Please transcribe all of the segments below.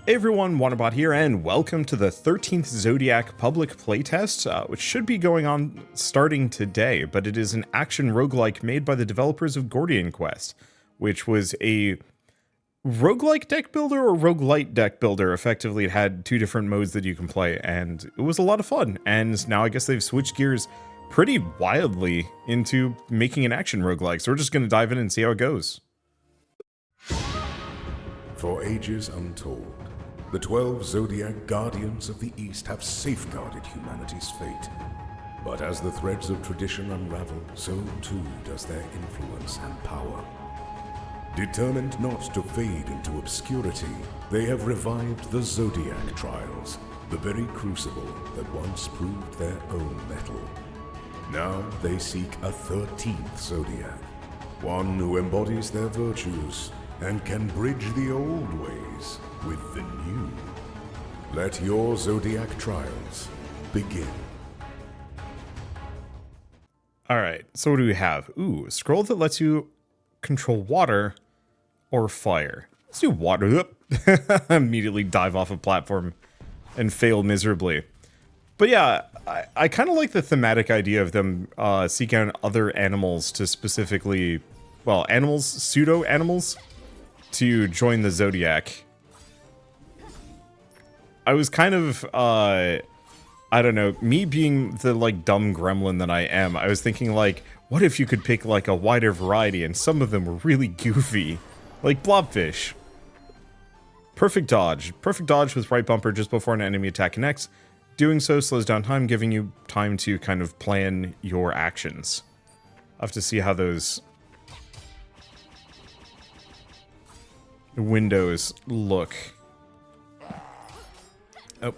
Hey everyone, Wanderbot here, and welcome to the 13th Zodiac public playtest, which should be going on starting today, but it is an action roguelike made by the developers of Gordian Quest, which was a roguelike deck builder or roguelite deck builder. Effectively, it had two different modes that you can play, and it was a lot of fun, and now I guess they've switched gears pretty wildly into making an action roguelike, so we're just going to dive in and see how it goes. For ages untold, the 12 Zodiac Guardians of the East have safeguarded humanity's fate. But as the threads of tradition unravel, so too does their influence and power. Determined not to fade into obscurity, they have revived the Zodiac Trials, the very crucible that once proved their own mettle. Now they seek a 13th Zodiac, one who embodies their virtues and can bridge the old ways with the new. Let your Zodiac Trials begin. Alright, so what do we have? Ooh, a scroll that lets you control water or fire. Let's do water. Immediately dive off a platform and fail miserably. But yeah, I kind of like the thematic idea of them seeking out other animals to specifically, well, animals, pseudo-animals, to join the Zodiac. I was kind of, I don't know, me being the, like, dumb gremlin that I am, I was thinking, like, what if you could pick, like, a wider variety, and some of them were really goofy, like blobfish. Perfect dodge. Perfect dodge with right bumper just before an enemy attack connects. Doing so slows down time, giving you time to kind of plan your actions. I'll have to see how those windows look. Oh.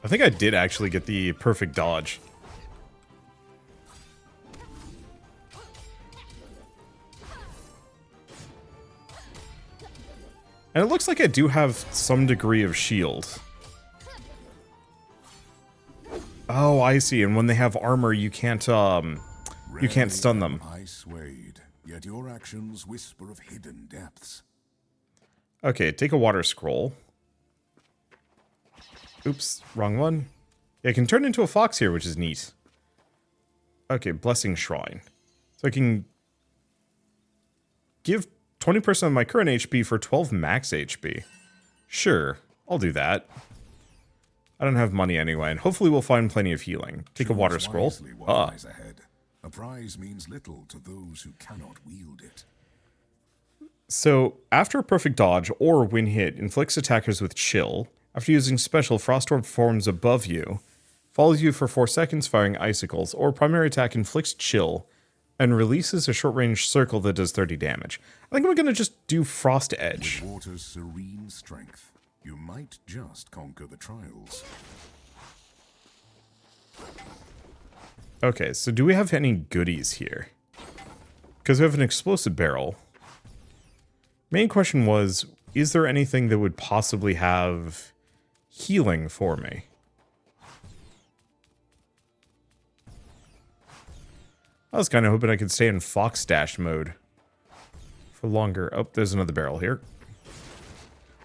I think I did actually get the perfect dodge. And it looks like I do have some degree of shield. Oh, I see. And when they have armor, you can't stun them. I swayed, yet your actions whisper of hidden depths. Okay, take a water scroll. Oops, wrong one. Yeah, I can turn into a fox here, which is neat. Okay, Blessing Shrine. So I can give 20% of my current HP for 12 max HP. Sure, I'll do that. I don't have money anyway, and hopefully we'll find plenty of healing. Take a water scroll. Ahead. A prize means little to those who cannot wield it. So, after a perfect dodge or when hit, inflicts attackers with chill. After using special, Frost Orb forms above you, follows you for 4 seconds firing icicles, or primary attack inflicts chill, and releases a short-range circle that does 30 damage. I think we're going to just do Frost Edge. With water's serene strength, you might just conquer the trials. Okay, so do we have any goodies here? Because we have an explosive barrel. Main question was, is there anything that would possibly have healing for me? I was kind of hoping I could stay in Fox Dash mode for longer. Oh, there's another barrel here.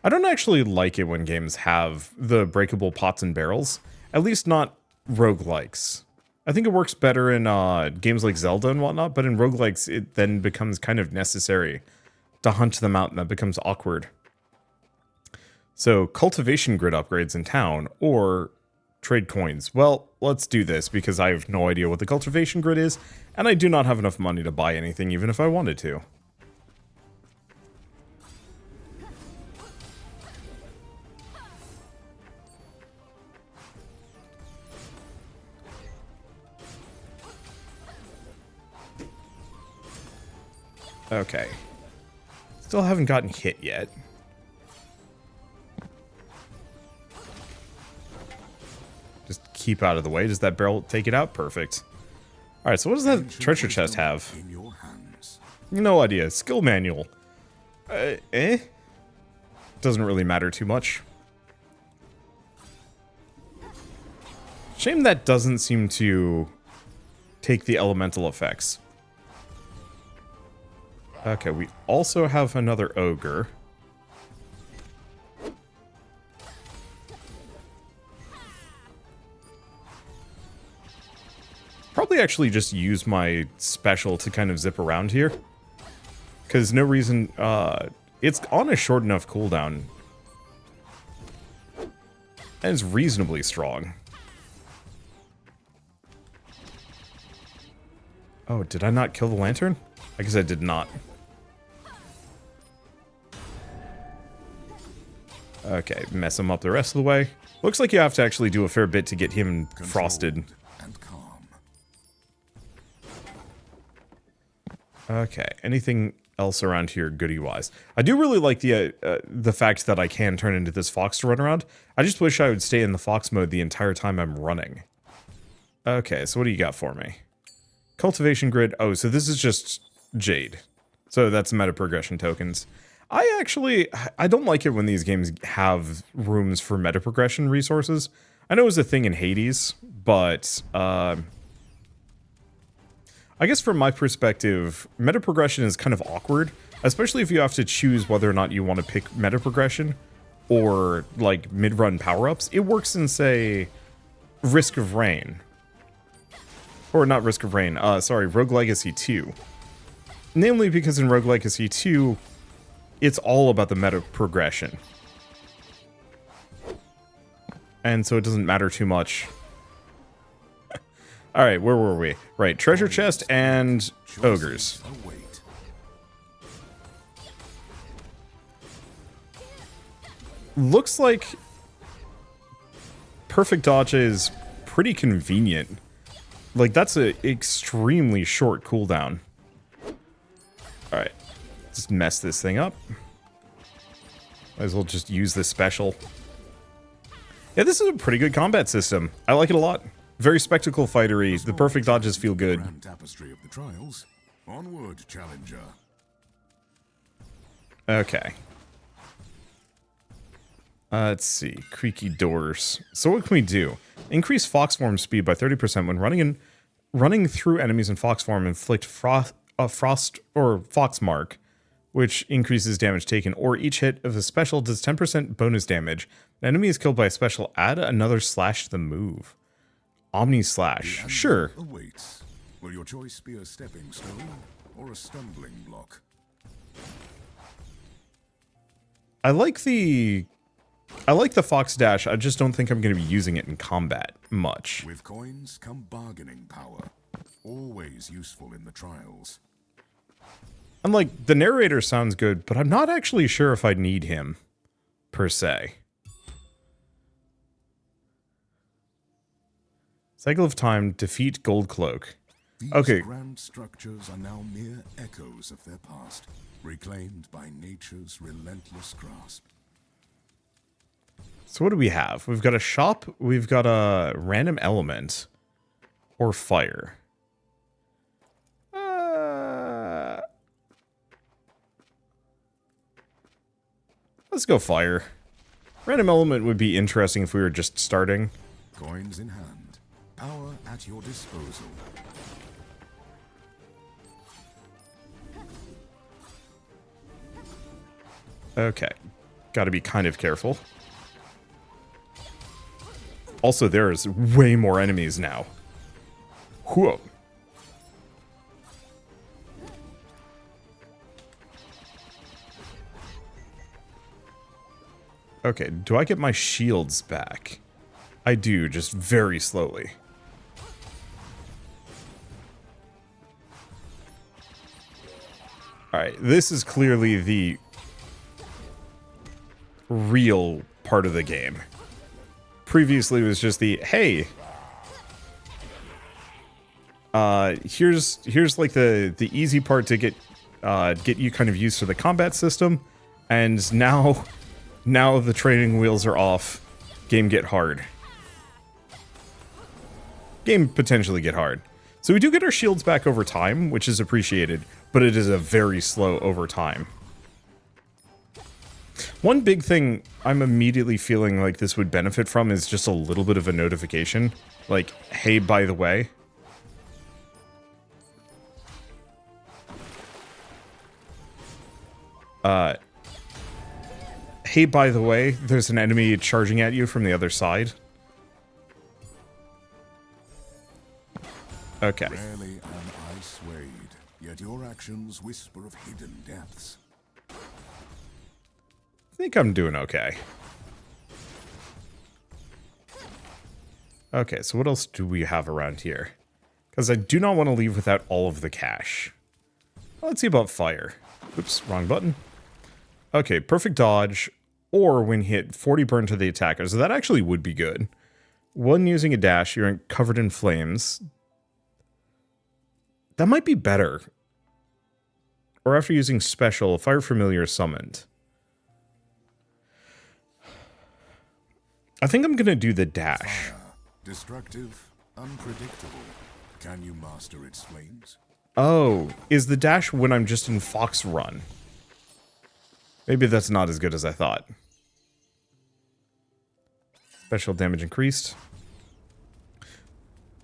I don't actually like it when games have the breakable pots and barrels. At least not roguelikes. I think it works better in games like Zelda and whatnot, but in roguelikes it then becomes kind of necessary to hunt them out, and that becomes awkward. So, cultivation grid upgrades in town, or trade coins. Well, let's do this, because I have no idea what the cultivation grid is, and I do not have enough money to buy anything, even if I wanted to. Okay. Still haven't gotten hit yet. Just keep out of the way. Does that barrel take it out? Perfect. Alright, so what does that treasure chest have? In your hands. No idea. Skill manual. Doesn't really matter too much. Shame that doesn't seem to take the elemental effects. Okay, we also have another ogre. probably actually just use my special to kind of zip around here. Because no reason, it's on a short enough cooldown. And it's reasonably strong. Oh, did I not kill the lantern? I guess I did not. Okay, mess him up the rest of the way. Looks like you have to actually do a fair bit to get him frosted. And calm. Okay, anything else around here goodie-wise? I do really like the fact that I can turn into this fox to run around. I just wish I would stay in the fox mode the entire time I'm running. Okay, so what do you got for me? Cultivation grid. Oh, so this is just Jade. So that's meta progression tokens. I don't like it when these games have rooms for meta progression resources. I know it was a thing in Hades, but I guess from my perspective, meta progression is kind of awkward, especially if you have to choose whether or not you want to pick meta progression or like mid-run power-ups. It works in, say, Risk of Rain. Or not Risk of Rain, sorry, Rogue Legacy 2. Namely because in Rogue Legacy 2, it's all about the meta progression. And so it doesn't matter too much. Alright, where were we? Right, treasure chest and ogres. Looks like perfect dodge is pretty convenient. Like, that's an extremely short cooldown. Alright. Just mess this thing up. Might as well just use this special. Yeah, this is a pretty good combat system. I like it a lot. Very spectacle fightery. The perfect dodges feel good. Tapestry of the trials. Onward, challenger. Okay. Let's see. Creaky doors. So what can we do? Increase fox form speed by 30% when running through enemies in fox form. Inflict frost or fox mark, which increases damage taken, or each hit of the special does 10% bonus damage. An enemy is killed by a special. Add another slash to the move. Omni slash. Sure. Awaits. Will your choice be a stepping stone or a stumbling block? I like the fox dash. I just don't think I'm going to be using it in combat much. With coins come bargaining power. Always useful in the trials. I'm like, the narrator sounds good, but I'm not actually sure if I need him, per se. Cycle of Time, defeat Gold Cloak. These grand structures are now mere echoes of their past, reclaimed by nature's relentless grasp. So what do we have? We've got a shop, we've got a random element, or fire. Let's go fire. Random element would be interesting if we were just starting. Coins in hand. Power at your disposal. Okay. Gotta be kind of careful. Also, there's way more enemies now. Whoa. Okay, do I get my shields back? I do, just very slowly. Alright, this is clearly the real part of the game. Previously it was just the, hey, here's like the easy part to get you kind of used to the combat system, and now the training wheels are off. Game get hard. Game potentially get hard. So we do get our shields back over time, which is appreciated, but it is a very slow over time. One big thing I'm immediately feeling like this would benefit from is just a little bit of a notification. Like, hey, by the way. Hey, by the way, there's an enemy charging at you from the other side. Okay. Rarely am I swayed, yet your actions whisper of hidden depths. I think I'm doing okay. Okay, so what else do we have around here? Because I do not want to leave without all of the cash. Well, let's see about fire. Oops, wrong button. Okay, perfect dodge, or when hit, 40 burn to the attacker. So that actually would be good. One using a dash, you're covered in flames. That might be better. Or after using special, fire familiar summoned. I think I'm going to do the dash. Fire, destructive, unpredictable. Can you master its flames? Oh, is the dash when I'm just in Fox Run? Maybe that's not as good as I thought. Special damage increased.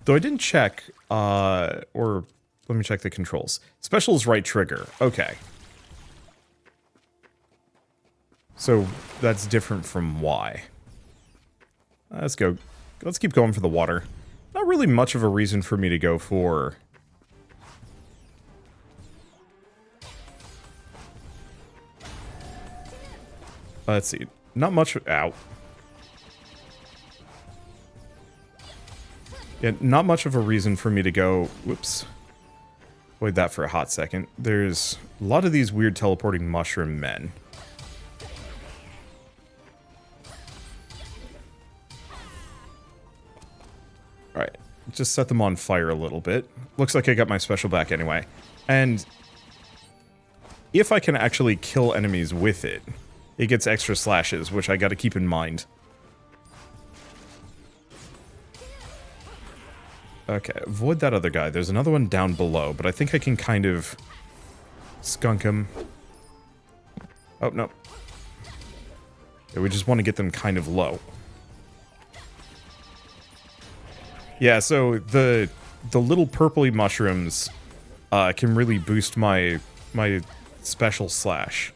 Though I didn't check, or let me check the controls. Special is right trigger. Okay. So that's different from Y. Let's go. Let's keep going for the water. Not really much of a reason for me to go for... Let's see. Not much... Ow. Yeah, not much of a reason for me to go... Whoops. Avoid that for a hot second. There's a lot of these weird teleporting mushroom men. Alright. Just set them on fire a little bit. Looks like I got my special back anyway. And if I can actually kill enemies with it, it gets extra slashes, which I gotta keep in mind. Okay, avoid that other guy. There's another one down below, but I think I can kind of skunk him. Oh, no. Yeah, we just want to get them kind of low. Yeah, so the little purpley mushrooms can really boost my special slash.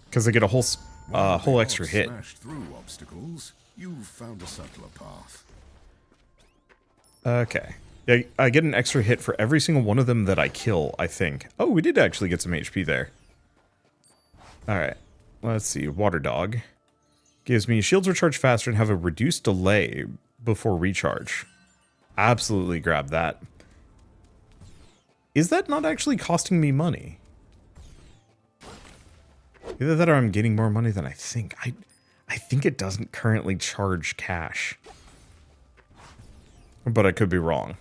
Because I get a whole extra hit. Smashed through obstacles, you've found a subtler path. Okay. Yeah, I get an extra hit for every single one of them that I kill, I think. Oh, we did actually get some HP there. Alright. Let's see. Water Dog. Gives me shields recharge faster and have a reduced delay before recharge. Absolutely grab that. Is that not actually costing me money? Either that or I'm getting more money than I think. I think it doesn't currently charge cash. But I could be wrong.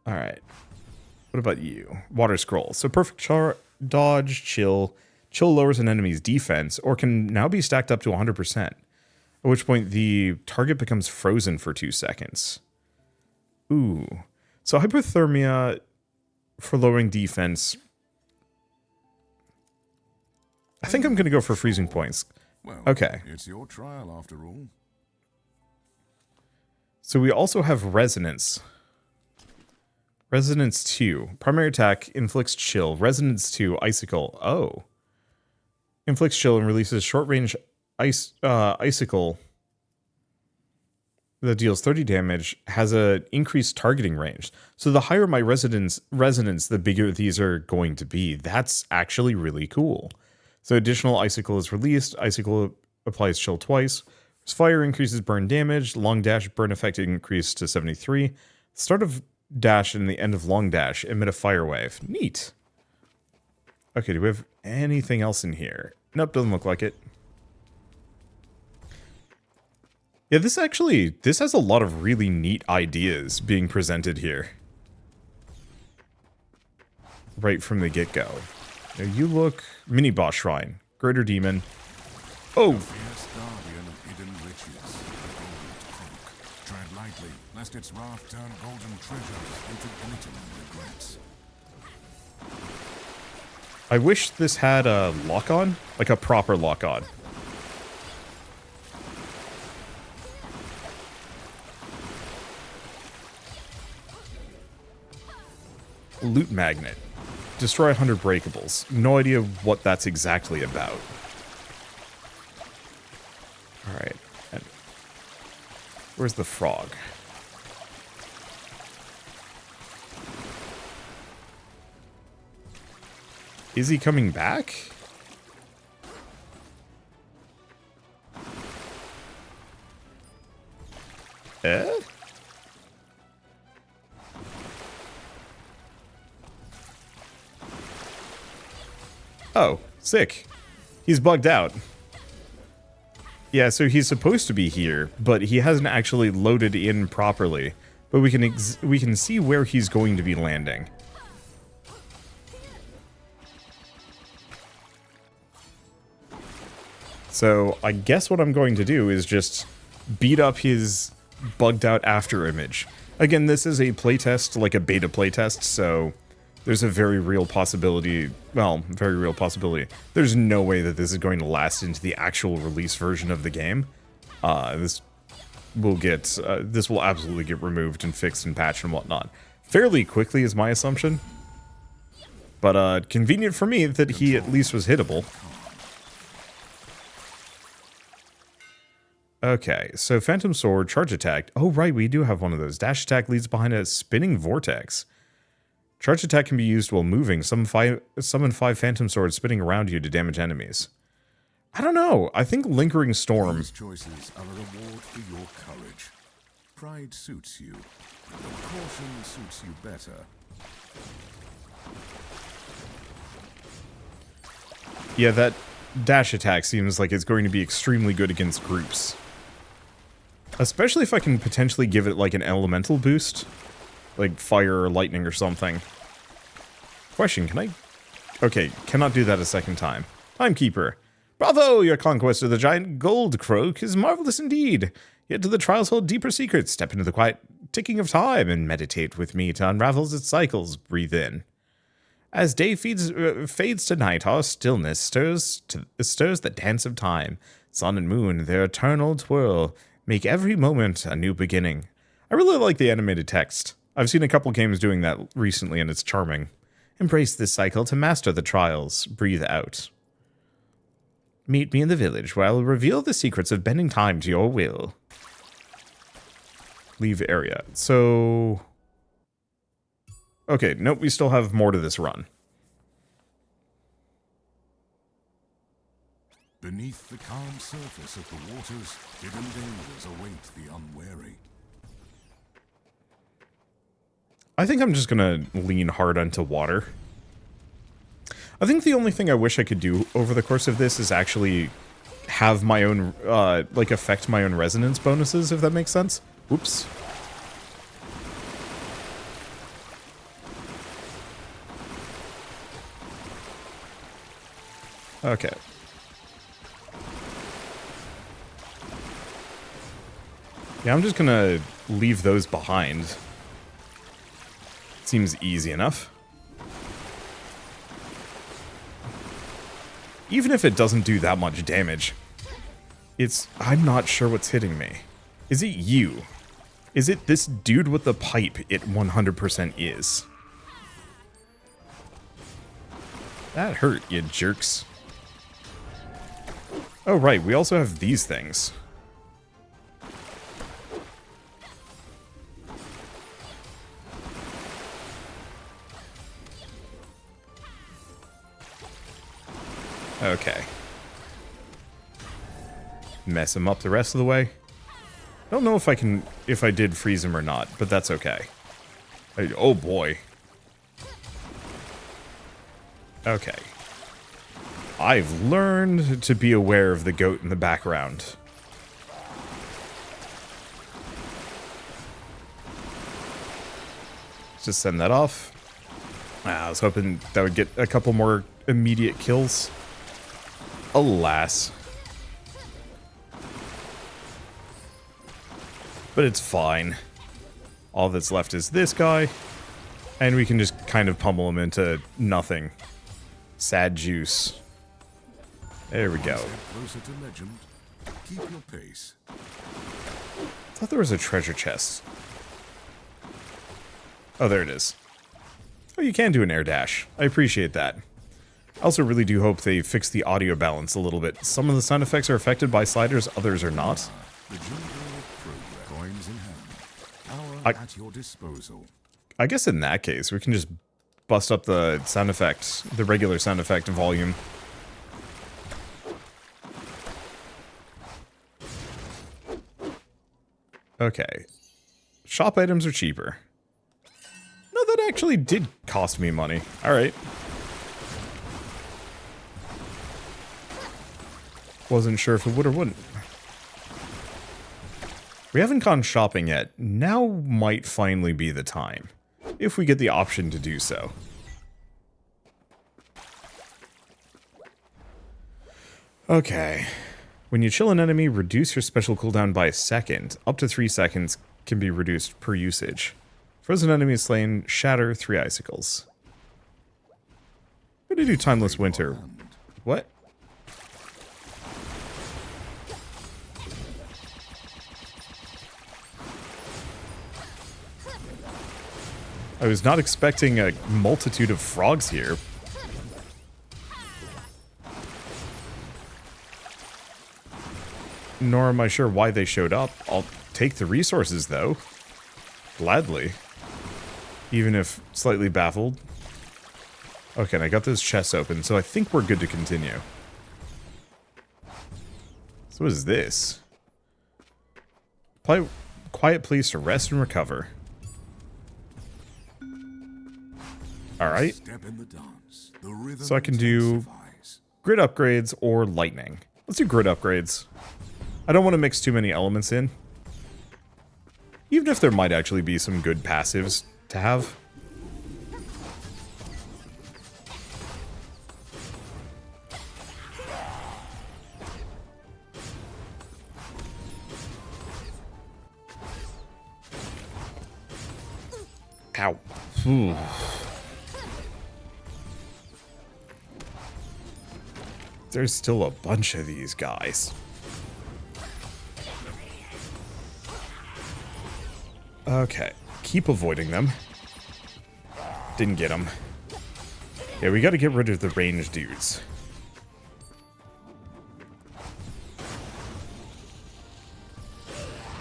Alright. What about you? Water Scroll. So perfect dodge, chill. Chill lowers an enemy's defense, or can now be stacked up to 100%. At which point the target becomes frozen for 2 seconds. Ooh. So hypothermia for lowering defense... I think I'm going to go for freezing points. Well, okay. It's your trial after all. So we also have Resonance. Resonance 2. Primary attack, inflicts chill. Resonance 2, icicle. Oh. Inflicts chill and releases short-range icicle that deals 30 damage, has an increased targeting range. So the higher my resonance, the bigger these are going to be. That's actually really cool. So additional icicle is released. Icicle applies chill twice. Fire increases burn damage. Long dash burn effect increased to 73. Start of dash and the end of long dash emit a fire wave. Neat. Okay, do we have anything else in here? Nope, doesn't look like it. Yeah, this has a lot of really neat ideas being presented here. Right from the get-go. Now you look... Mini-boss shrine. Greater demon. Oh! Fierce guardian of hidden riches, the gold cloak. Tread lightly, lest its wrath turn golden treasures into glittering regrets. I wish this had a lock-on. Like a proper lock-on. Loot magnet. Destroy 100 breakables. No idea what that's exactly about. Where's the frog? Is he coming back? Eh? Oh, sick. He's bugged out. Yeah, so he's supposed to be here, but he hasn't actually loaded in properly. But we can see where he's going to be landing. So I guess what I'm going to do is just beat up his bugged out after image. Again, this is a playtest, like a beta playtest, so there's a very real possibility, well, very real possibility. There's no way that this is going to last into the actual release version of the game. This will absolutely get removed and fixed and patched and whatnot. Fairly quickly is my assumption. But convenient for me that he at least was hittable. Okay, so Phantom Sword, Charge Attack. Oh, right, we do have one of those. Dash Attack leads behind a spinning vortex. Charge Attack can be used while moving. Summon 5 Phantom Swords spinning around you to damage enemies. I don't know. I think Lingering Storm. These choices are a reward for your courage. Pride suits you, but caution suits you better. Yeah, that Dash Attack seems like it's going to be extremely good against groups. Especially if I can potentially give it like an elemental boost. Like fire or lightning or something. Question, can I... Okay, cannot do that a second time. Timekeeper. Bravo! Your conquest of the giant gold croak is marvelous indeed. Yet to the trials hold deeper secrets. Step into the quiet ticking of time and meditate with me to unravel its cycles. Breathe in. As day fades to night, our stillness stirs the dance of time. Sun and moon, their eternal twirl, make every moment a new beginning. I really like the animated text. I've seen a couple games doing that recently, and it's charming. Embrace this cycle to master the trials. Breathe out. Meet me in the village, where I will reveal the secrets of bending time to your will. Leave area. So... Okay, nope, we still have more to this run. Beneath the calm surface of the waters, hidden dangers await the unwary. I think I'm just gonna lean hard onto water. I think the only thing I wish I could do over the course of this is actually have my own, like, affect my own resonance bonuses, if that makes sense. Oops. Okay. Yeah, I'm just gonna leave those behind. Seems easy enough. Even if it doesn't do that much damage, I'm not sure what's hitting me. Is it you? Is it this dude with the pipe? It 100% is. That hurt, you jerks. Oh, right, we also have these things. Okay. Mess him up the rest of the way. I don't know if I did freeze him or not, but that's okay. Oh boy. Okay. I've learned to be aware of the goat in the background. Let's just send that off. I was hoping that would get a couple more immediate kills. Alas. But it's fine. All that's left is this guy. And we can just kind of pummel him into nothing. Sad juice. There we go. Closer to legend. Keep your pace. I thought there was a treasure chest. Oh, there it is. Oh, you can do an air dash. I appreciate that. I also really do hope they fix the audio balance a little bit. Some of the sound effects are affected by sliders, others are not. The jingle of progress. Coin at your disposal. I guess in that case, we can just bust up the sound effect, the regular sound effect volume. Okay. Shop items are cheaper. No, that actually did cost me money. Alright. Wasn't sure if it would or wouldn't. We haven't gone shopping yet. Now might finally be the time, if we get the option to do so. Okay. When you chill an enemy, reduce your special cooldown by a second. Up to 3 seconds can be reduced per usage. Frozen enemies slain, shatter 3 icicles. I'm gonna do Timeless Winter. What? I was not expecting a multitude of frogs here. Nor am I sure why they showed up. I'll take the resources, though. Gladly. Even if slightly baffled. Okay, and I got those chests open, so I think we're good to continue. So what is this? Quiet place to rest and recover. Alright. So I can do grid upgrades or lightning. Let's do grid upgrades. I don't want to mix too many elements in. Even if there might actually be some good passives to have. Ow. Ooh. There's still a bunch of these guys. Okay, keep avoiding them. Didn't get them. Yeah, we gotta get rid of the ranged dudes.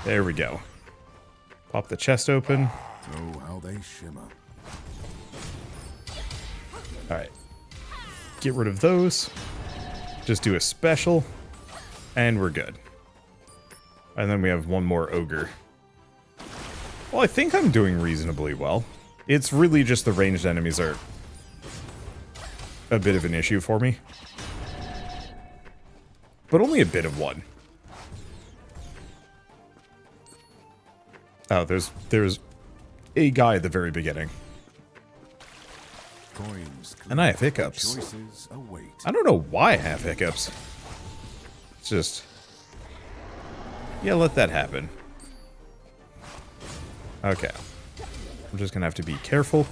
There we go. Pop the chest open. Oh, how they shimmer. Alright. Get rid of those. Just do a special. And we're good. And then we have one more ogre. Well, I think I'm doing reasonably well. It's really just the ranged enemies are a bit of an issue for me. But only a bit of one. Oh, there's a guy at the very beginning. And I have hiccups. I don't know why I have hiccups. It's just... yeah, let that happen. Okay. I'm just gonna have to be careful.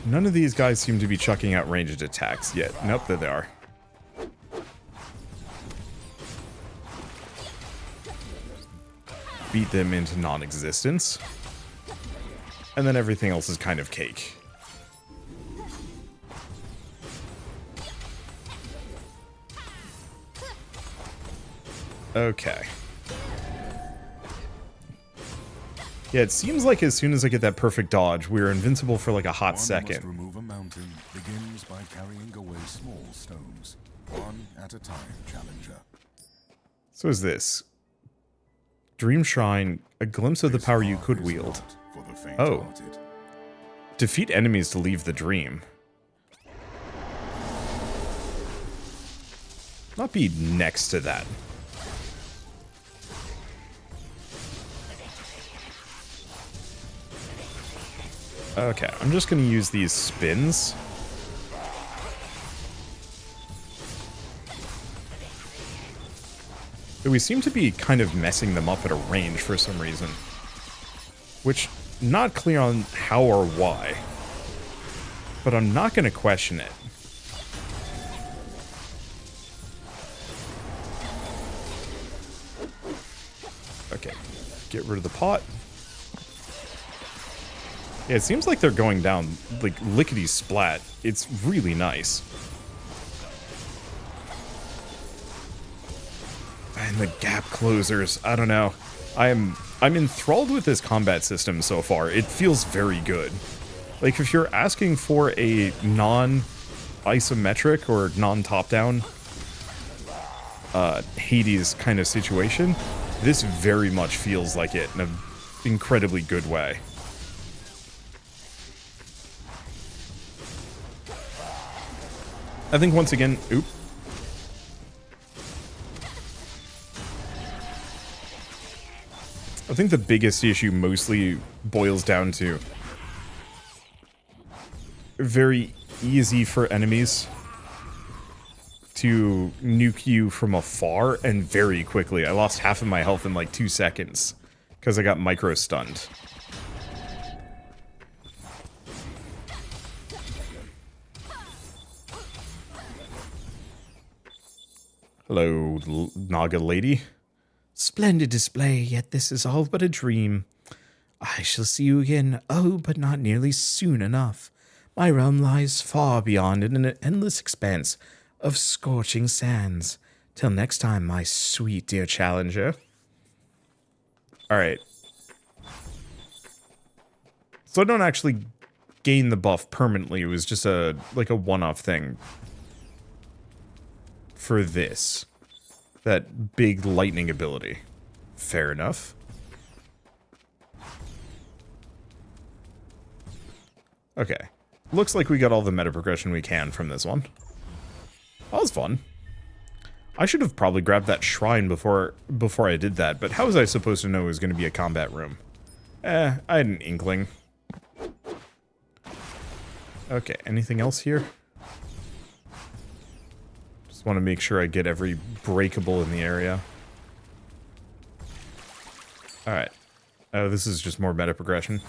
None of these guys seem to be chucking out ranged attacks yet. Nope, there they are. Beat them into non-existence. And then everything else is kind of cake. Okay. Yeah, it seems like as soon as I get that perfect dodge, we're invincible for like a hot second. Remove a mountain begins by carrying away small stones, one at a time, challenger. So is this Dream Shrine, a glimpse of the power you could wield. Oh. Defeat enemies to leave the dream. Not be next to that. Okay, I'm just going to use these spins. We seem to be kind of messing them up at a range for some reason. Which, not clear on how or why. But I'm not going to question it. Okay, get rid of the pot. Yeah, it seems like they're going down, like, lickety-splat. It's really nice. And the gap closers. I don't know. I'm enthralled with this combat system so far. It feels very good. Like, if you're asking for a non-isometric or non-top-down Hades kind of situation, this very much feels like it in an incredibly good way. I think once again, I think the biggest issue mostly boils down to very easy for enemies to nuke you from afar and very quickly. I lost half of my health in like 2 seconds because I got micro-stunned. Hello, Naga lady. Splendid display, yet this is all but a dream. I shall see you again, oh, but not nearly soon enough. My realm lies far beyond in an endless expanse of scorching sands. Till next time, my sweet dear challenger. Alright. So I don't actually gain the buff permanently, it was just like a one-off thing. For this. That big lightning ability. Fair enough. Okay. Looks like we got all the meta progression we can from this one. That was fun. I should have probably grabbed that shrine before I did that, but how was I supposed to know it was going to be a combat room? I had an inkling. Okay, anything else here? Just want to make sure I get every breakable in the area. Alright. Oh, this is just more meta progression.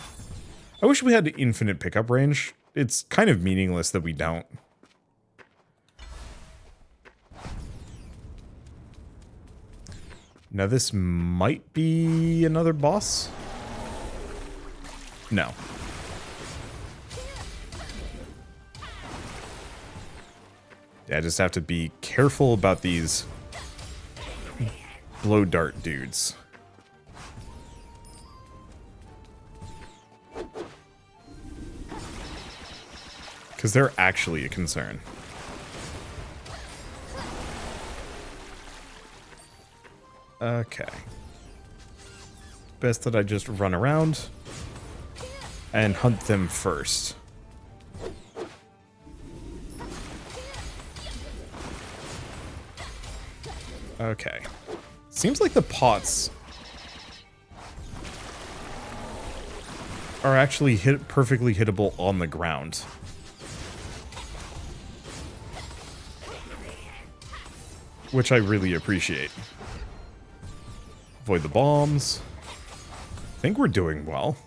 I wish we had infinite pickup range. It's kind of meaningless that we don't. Now this might be another boss? No. Yeah, I just have to be careful about these blow dart dudes. Because they're actually a concern. Okay. Best that I just run around and hunt them first. Okay. Seems like the pots are actually perfectly hittable on the ground. Which I really appreciate. Avoid the bombs. I think we're doing well.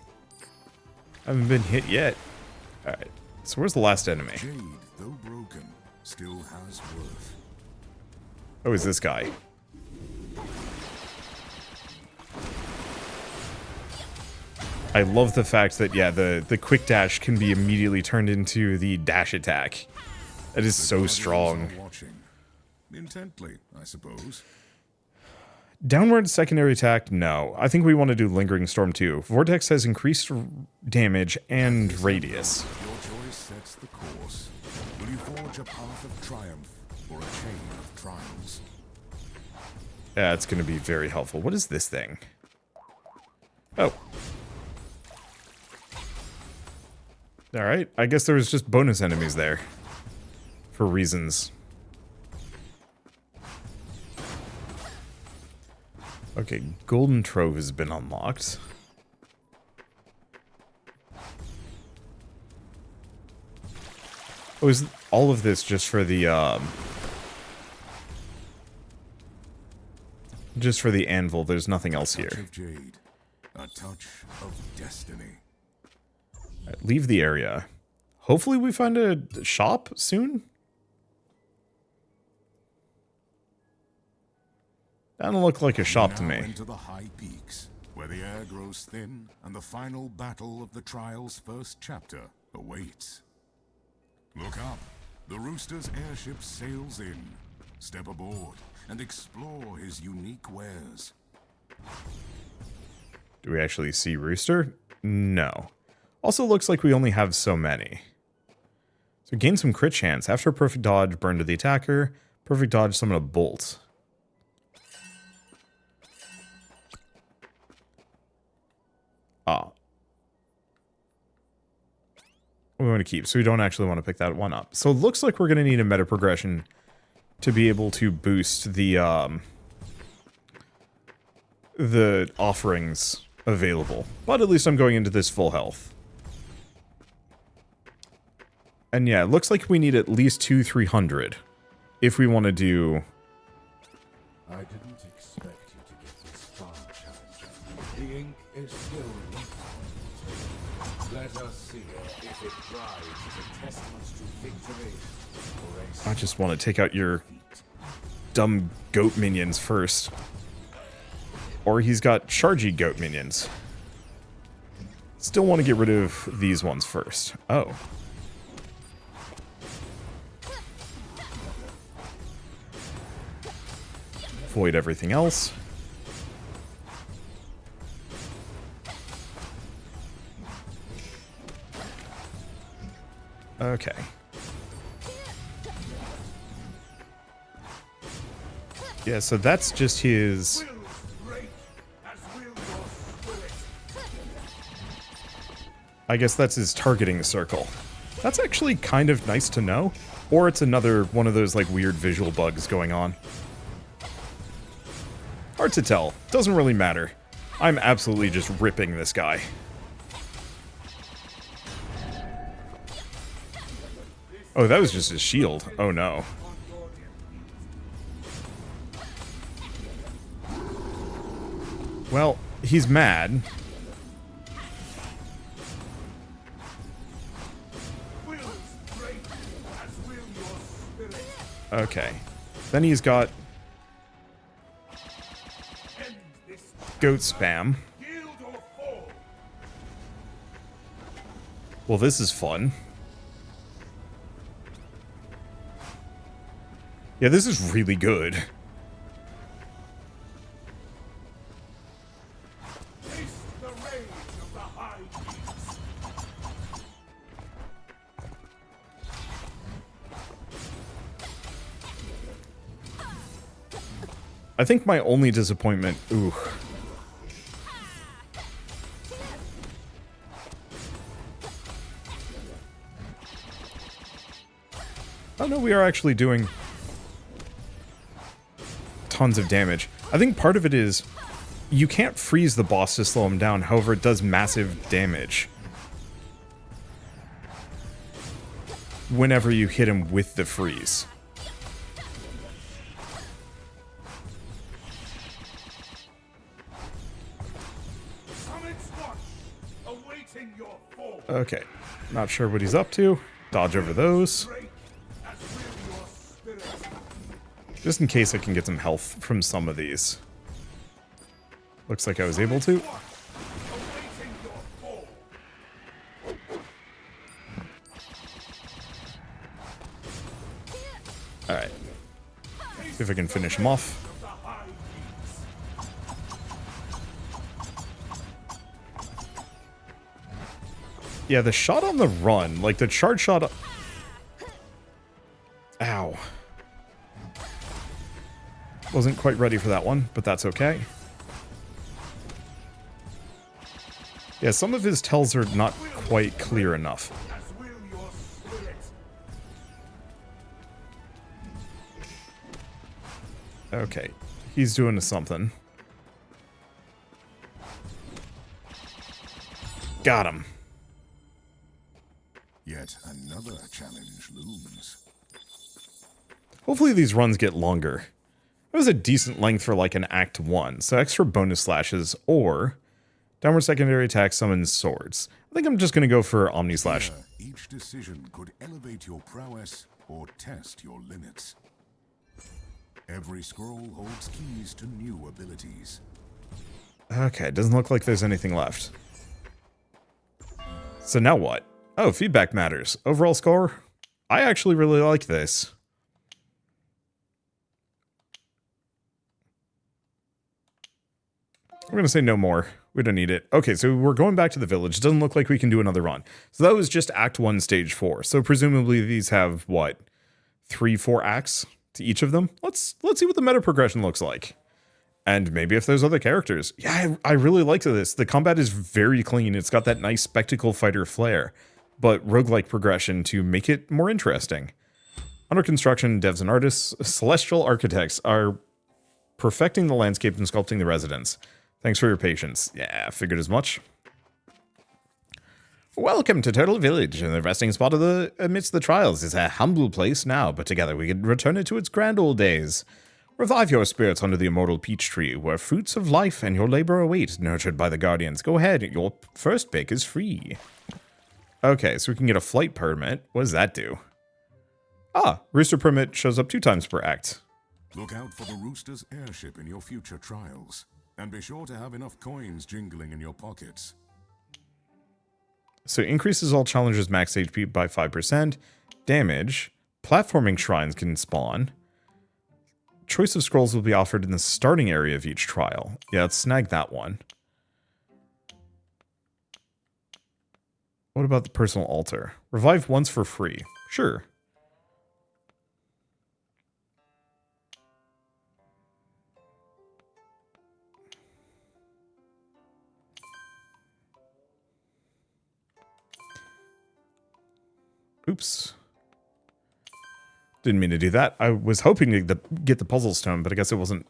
Haven't been hit yet. Alright, so where's the last enemy? Jade, though broken, still has worth. Oh, is this guy? I love the fact that, yeah, the quick dash can be immediately turned into the dash attack. That is so strong. Intently, I suppose. Downward secondary attack? No. I think we want to do Lingering Storm too. Vortex has increased damage and radius. Your choice sets the course. Will you forge a path of triumph or a chain of trials? Yeah, it's going to be very helpful. What is this thing? Oh. Alright, I guess there was just bonus enemies there. For reasons. Okay, Golden Trove has been unlocked. Oh, is all of this just for the, just for the anvil? There's nothing else here. A touch of jade, a touch of destiny. Right, leave the area. Hopefully we find a shop soon? That don't look like a shop to me. Into the high peaks, where the air grows thin and the final battle of the trial's first chapter awaits. Look up. The Rooster's airship sails in. Step aboard and explore his unique wares. Do we actually see Rooster? No. Also looks like we only have so many. So gain some crit chance. After a perfect dodge, burn to the attacker. Perfect dodge, summon a bolt. Ah. We want to keep, so we don't actually want to pick that one up. So it looks like we're going to need a meta progression to be able to boost the offerings available. But at least I'm going into this full health. And yeah, it looks like we need at least 300 if we want to do... I didn't expect you to get this far, Challenger. The ink is still weak. Let us see if it drives the testaments to victory. I just want to take out your dumb goat minions first. Or he's got chargy goat minions. Still want to get rid of these ones first. Oh. Void everything else. Okay. Yeah, so that's just his... I guess that's his targeting circle. That's actually kind of nice to know. Or it's another one of those like weird visual bugs going on. Hard to tell. Doesn't really matter. I'm absolutely just ripping this guy. Oh, that was just his shield. Oh no. Well, he's mad. Okay. Then he's got goat spam. Well, this is fun. Yeah, this is really good. I think my only disappointment... Ooh. Oh no, we are actually doing tons of damage. I think part of it is you can't freeze the boss to slow him down, however it does massive damage whenever you hit him with the freeze. Okay, not sure what he's up to. Dodge over those. Just in case I can get some health from some of these. Looks like I was able to. Alright. See if I can finish him off. Yeah, the shot on the run, like the charge shot... Ow. Wasn't quite ready for that one, but that's okay. Yeah, some of his tells are not quite clear enough. Okay, he's doing something. Got him. Yet another challenge looms. Hopefully these runs get longer. It was a decent length for like an Act 1, so extra bonus slashes or downward secondary attack summons swords. I think I'm just going to go for Omni Slash. Here, each decision could elevate your prowess or test your limits. Every scroll holds keys to new abilities. Okay, it doesn't look like there's anything left. So now what? Oh, feedback matters. Overall score? I actually really like this. We're going to say no more. We don't need it. Okay, so we're going back to the village. It doesn't look like we can do another run. So that was just Act 1, Stage 4. So presumably these have, what, 3-4 acts to each of them? Let's see what the meta progression looks like. And maybe if there's other characters. Yeah, I really like this. The combat is very clean. It's got that nice spectacle fighter flair, but roguelike progression to make it more interesting. Under construction, devs and artists, celestial architects are perfecting the landscape and sculpting the residents. Thanks for your patience. Yeah, figured as much. Welcome to Turtle Village, the resting spot amidst the trials is a humble place now, but together we can return it to its grand old days. Revive your spirits under the immortal peach tree, where fruits of life and your labor await, nurtured by the guardians. Go ahead, your first pick is free. Okay, so we can get a flight permit. What does that do? Ah, rooster permit shows up 2 times per act. Look out for the rooster's airship in your future trials. And be sure to have enough coins jingling in your pockets. So increases all challengers' max HP by 5%. Damage. Platforming shrines can spawn. Choice of scrolls will be offered in the starting area of each trial. Yeah, let's snag that one. What about the personal altar? Revive once for free. Sure. Oops. Didn't mean to do that. I was hoping to get the puzzle stone, but I guess it wasn't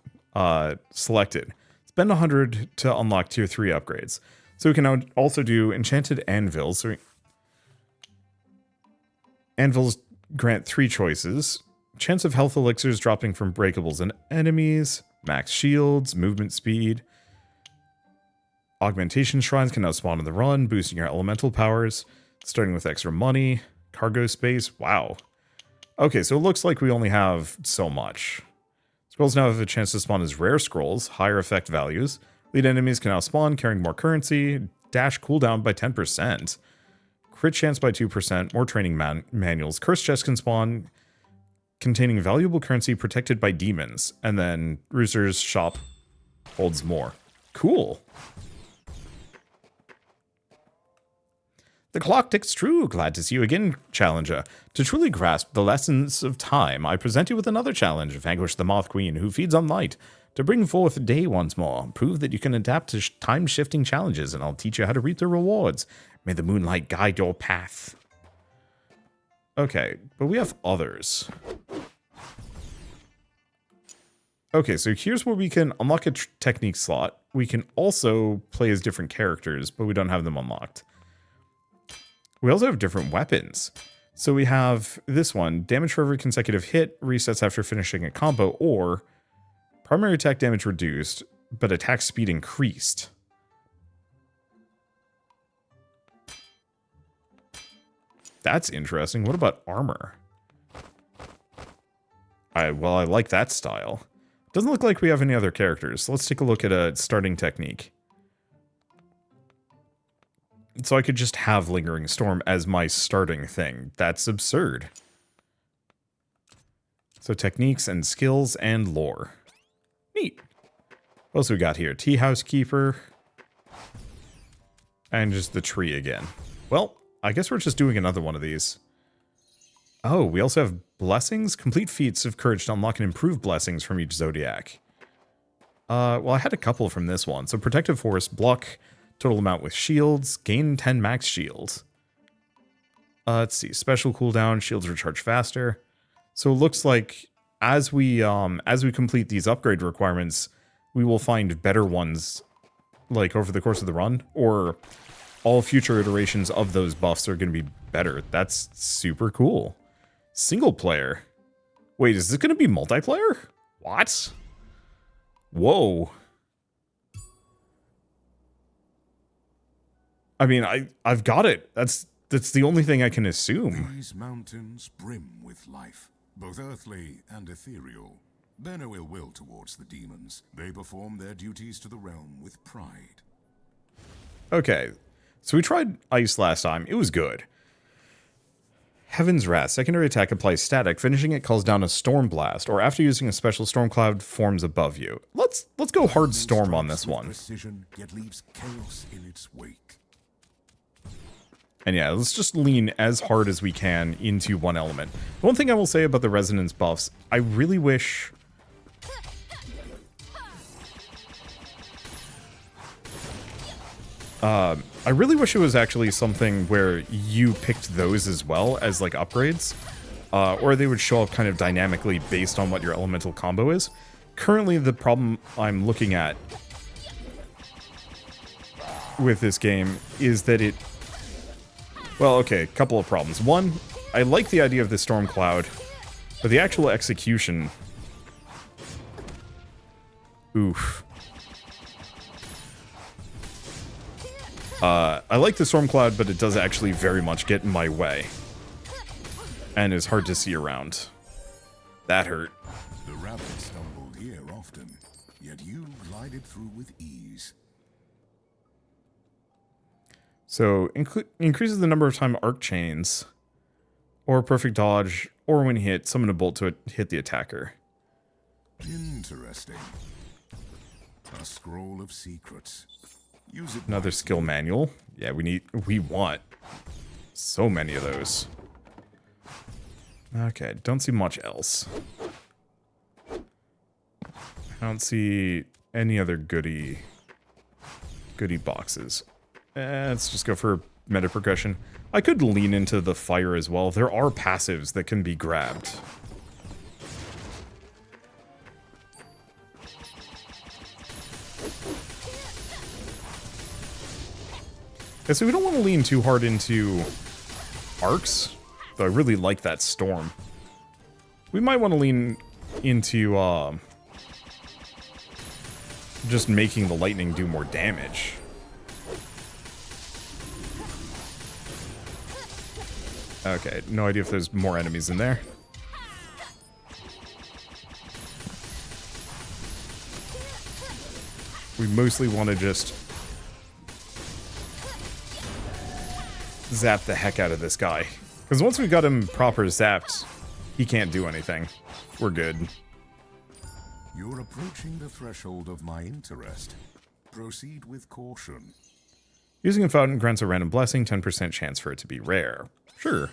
selected. Spend 100 to unlock tier 3 upgrades. So we can now also do enchanted anvils. So anvils grant 3 choices. Chance of health elixirs dropping from breakables and enemies. Max shields, movement speed. Augmentation shrines can now spawn on the run, boosting your elemental powers. Starting with extra money. Cargo space. Wow. Okay, so it looks like we only have so much. Scrolls now have a chance to spawn as rare scrolls, higher effect values. Lead enemies can now spawn, carrying more currency. Dash cooldown by 10%. Crit chance by 2%. More training manuals. Curse chests can spawn, containing valuable currency protected by demons. And then Rooster's shop holds more. Cool. The clock ticks true. Glad to see you again, Challenger. To truly grasp the lessons of time, I present you with another challenge. Vanquish the Moth Queen, who feeds on light. To bring forth day once more, prove that you can adapt to time-shifting challenges, and I'll teach you how to reap the rewards. May the moonlight guide your path. Okay, but we have others. Okay, so here's where we can unlock a technique slot. We can also play as different characters, but we don't have them unlocked. We also have different weapons. So we have this one, damage for every consecutive hit, resets after finishing a combo, or primary attack damage reduced, but attack speed increased. That's interesting. What about armor? Well, I like that style. Doesn't look like we have any other characters. So let's take a look at a starting technique. So I could just have Lingering Storm as my starting thing. That's absurd. So techniques and skills and lore. Neat. What else we got here? Tea Housekeeper. And just the tree again. Well, I guess we're just doing another one of these. Oh, we also have blessings. Complete feats of courage to unlock and improve blessings from each Zodiac. Well, I had a couple from this one. So Protective Force, block total amount with shields, gain 10 max shields. Let's see, special cooldown, shields recharge faster. So it looks like as we complete these upgrade requirements, we will find better ones like over the course of the run, or all future iterations of those buffs are going to be better. That's super cool. Single player. Wait, is this going to be multiplayer? What? Whoa. I mean, I've got it. That's the only thing I can assume. These mountains brim with life, both earthly and ethereal. Bear no ill will towards the demons. They perform their duties to the realm with pride. Okay, so we tried ice last time. It was good. Heaven's Wrath. Secondary attack applies static. Finishing it calls down a storm blast, or after using a special storm cloud forms above you. Let's go hard storm on this one. Precision, yet leaves chaos in its wake. And yeah, let's just lean as hard as we can into one element. The one thing I will say about the resonance buffs, I really wish... I really wish it was actually something where you picked those as well as like upgrades, or they would show up kind of dynamically based on what your elemental combo is. Currently, the problem I'm looking at with this game is that it... Well, okay, couple of problems. One, I like the idea of the storm cloud, but the actual execution... Oof. I like the storm cloud, but it does actually very much get in my way. And is hard to see around. That hurt. The rabbit stumbled here often, yet you glided through with ease. So, increases the number of time arc chains, or perfect dodge, or when hit, summon a bolt to hit the attacker. Interesting. A scroll of secrets. Use it. Another skill manual. Yeah, we want so many of those. Okay, don't see much else. I don't see any other goodie boxes. Let's just go for meta progression. I could lean into the fire as well. There are passives that can be grabbed. Okay, so we don't want to lean too hard into arcs, though I really like that storm. We might want to lean into just making the lightning do more damage. Okay, no idea if there's more enemies in there. We mostly want to just zap the heck out of this guy. Because once we got him proper zapped, he can't do anything. We're good. You're approaching the threshold of my interest. Proceed with caution. Using a fountain grants a random blessing, 10% chance for it to be rare. Sure.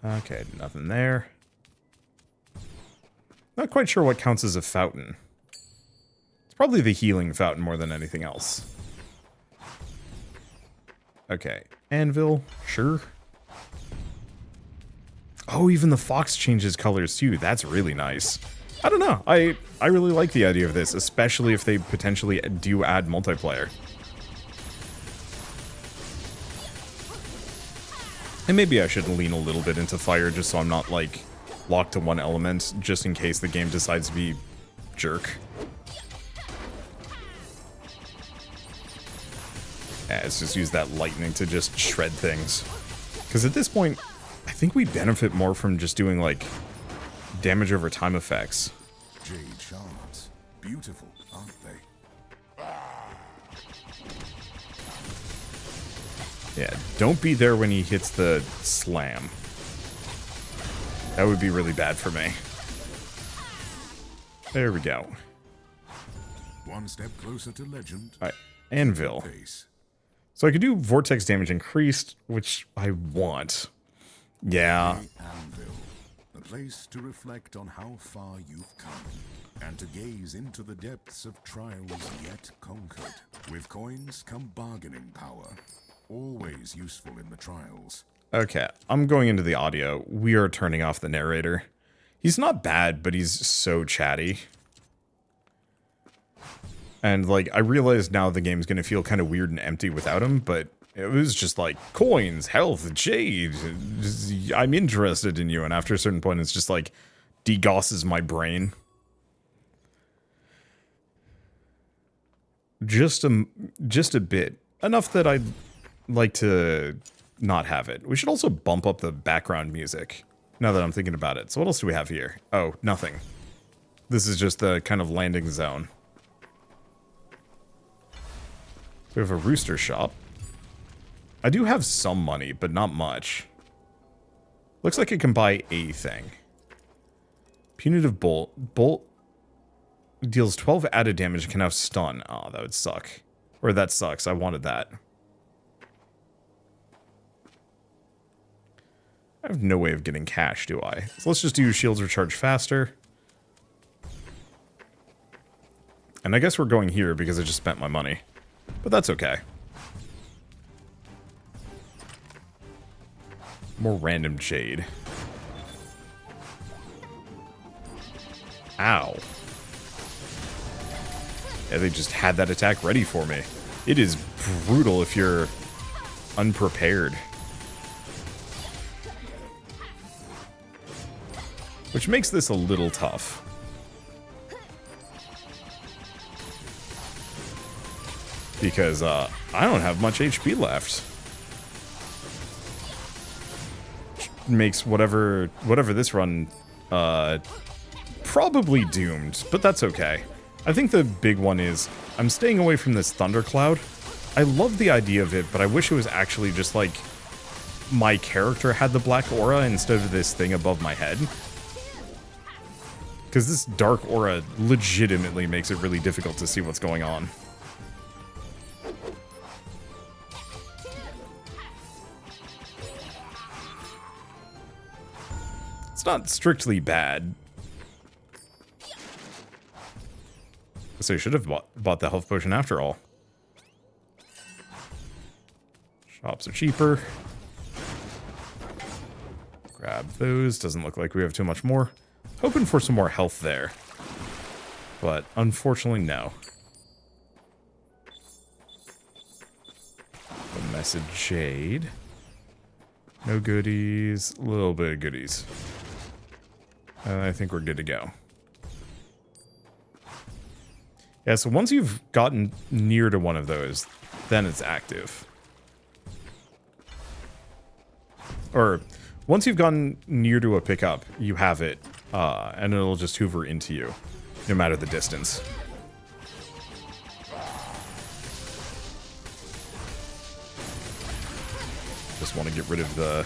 Okay, nothing there. Not quite sure what counts as a fountain. It's probably the healing fountain more than anything else. Okay, anvil, sure. Oh, even the fox changes colors too. That's really nice. I don't know. I really like the idea of this, especially if they potentially do add multiplayer. And maybe I should lean a little bit into fire just so I'm not, like, locked to one element, just in case the game decides to be jerk. Yeah, let's just use that lightning to just shred things. Because at this point, I think we benefit more from just doing, like, damage over time effects. Jade shards. Beautiful, aren't they? Yeah, don't be there when he hits the slam. That would be really bad for me. There we go. One step closer to legend. Alright, anvil. Pace. So I could do vortex damage increased, which I want. Yeah. The anvil. A place to reflect on how far you've come. And to gaze into the depths of trials yet conquered. With coins come bargaining power. Always useful in the trials. Okay, I'm going into the audio. We are turning off the narrator. He's not bad, but he's so chatty. And, like, I realize now the game's gonna feel kind of weird and empty without him, but it was just like, coins, health, jade, I'm interested in you. And after a certain point, it's just like, degosses my brain. Just a bit. Enough that I'd like to not have it. We should also bump up the background music, now that I'm thinking about it. So what else do we have here? Oh, nothing. This is just the kind of landing zone. We have a rooster shop. I do have some money, but not much. Looks like I can buy a thing. Punitive Bolt. Bolt deals 12 added damage and can now stun. Oh, that would suck. Or that sucks. I wanted that. I have no way of getting cash, do I? So let's just do shields recharge faster. And I guess we're going here because I just spent my money. But that's okay. More random jade. Ow. Yeah, they just had that attack ready for me. It is brutal if you're unprepared. Which makes this a little tough. Because I don't have much HP left. Which makes whatever this run probably doomed, but that's okay. I think the big one is I'm staying away from this thundercloud. I love the idea of it, but I wish it was actually just like my character had the black aura instead of this thing above my head. Because this dark aura legitimately makes it really difficult to see what's going on. It's not strictly bad. So you should have bought the health potion after all. Shops are cheaper. Grab those. Doesn't look like we have too much more. Hoping for some more health there. But unfortunately, no. A message jade. No goodies. A little bit of goodies. I think we're good to go. Yeah, so once you've gotten near to one of those, then it's active. Or, once you've gotten near to a pickup, you have it, and it'll just hoover into you, no matter the distance. Just want to get rid of the...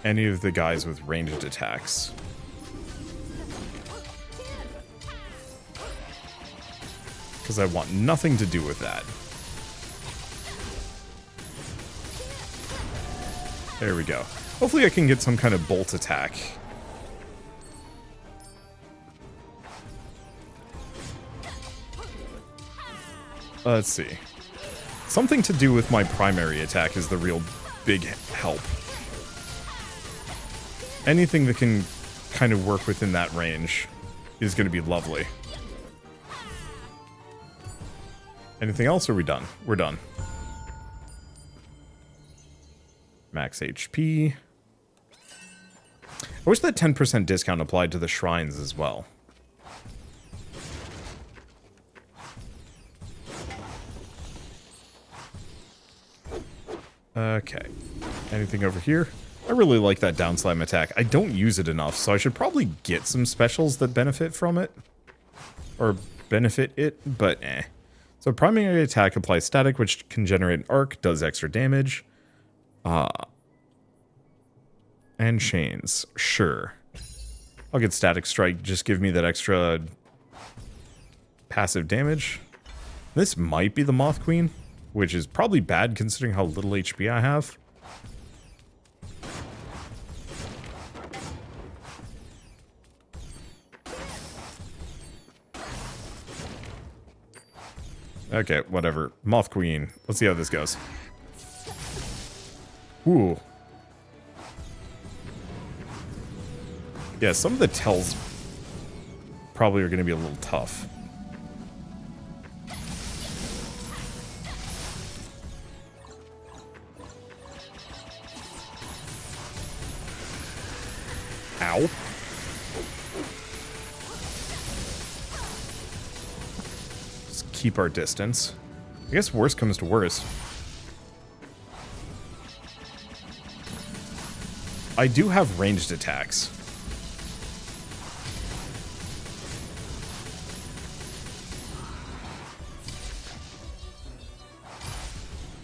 any of the guys with ranged attacks. Because I want nothing to do with that. There we go. Hopefully I can get some kind of bolt attack. Let's see. Something to do with my primary attack is the real big help. Anything that can kind of work within that range is going to be lovely. Anything else, or are we done? We're done. Max HP. I wish that 10% discount applied to the shrines as well. Okay. Anything over here? I really like that down slam attack. I don't use it enough, so I should probably get some specials that benefit from it. Or benefit it, but eh. So primary attack applies static, which can generate an arc, does extra damage. And chains. Sure. I'll get static strike, just give me that extra passive damage. This might be the Moth Queen, which is probably bad considering how little HP I have. Okay, whatever. Moth Queen. Let's see how this goes. Ooh. Yeah, some of the tells probably are going to be a little tough. Ow. Just keep our distance. I guess worst comes to worst. I do have ranged attacks.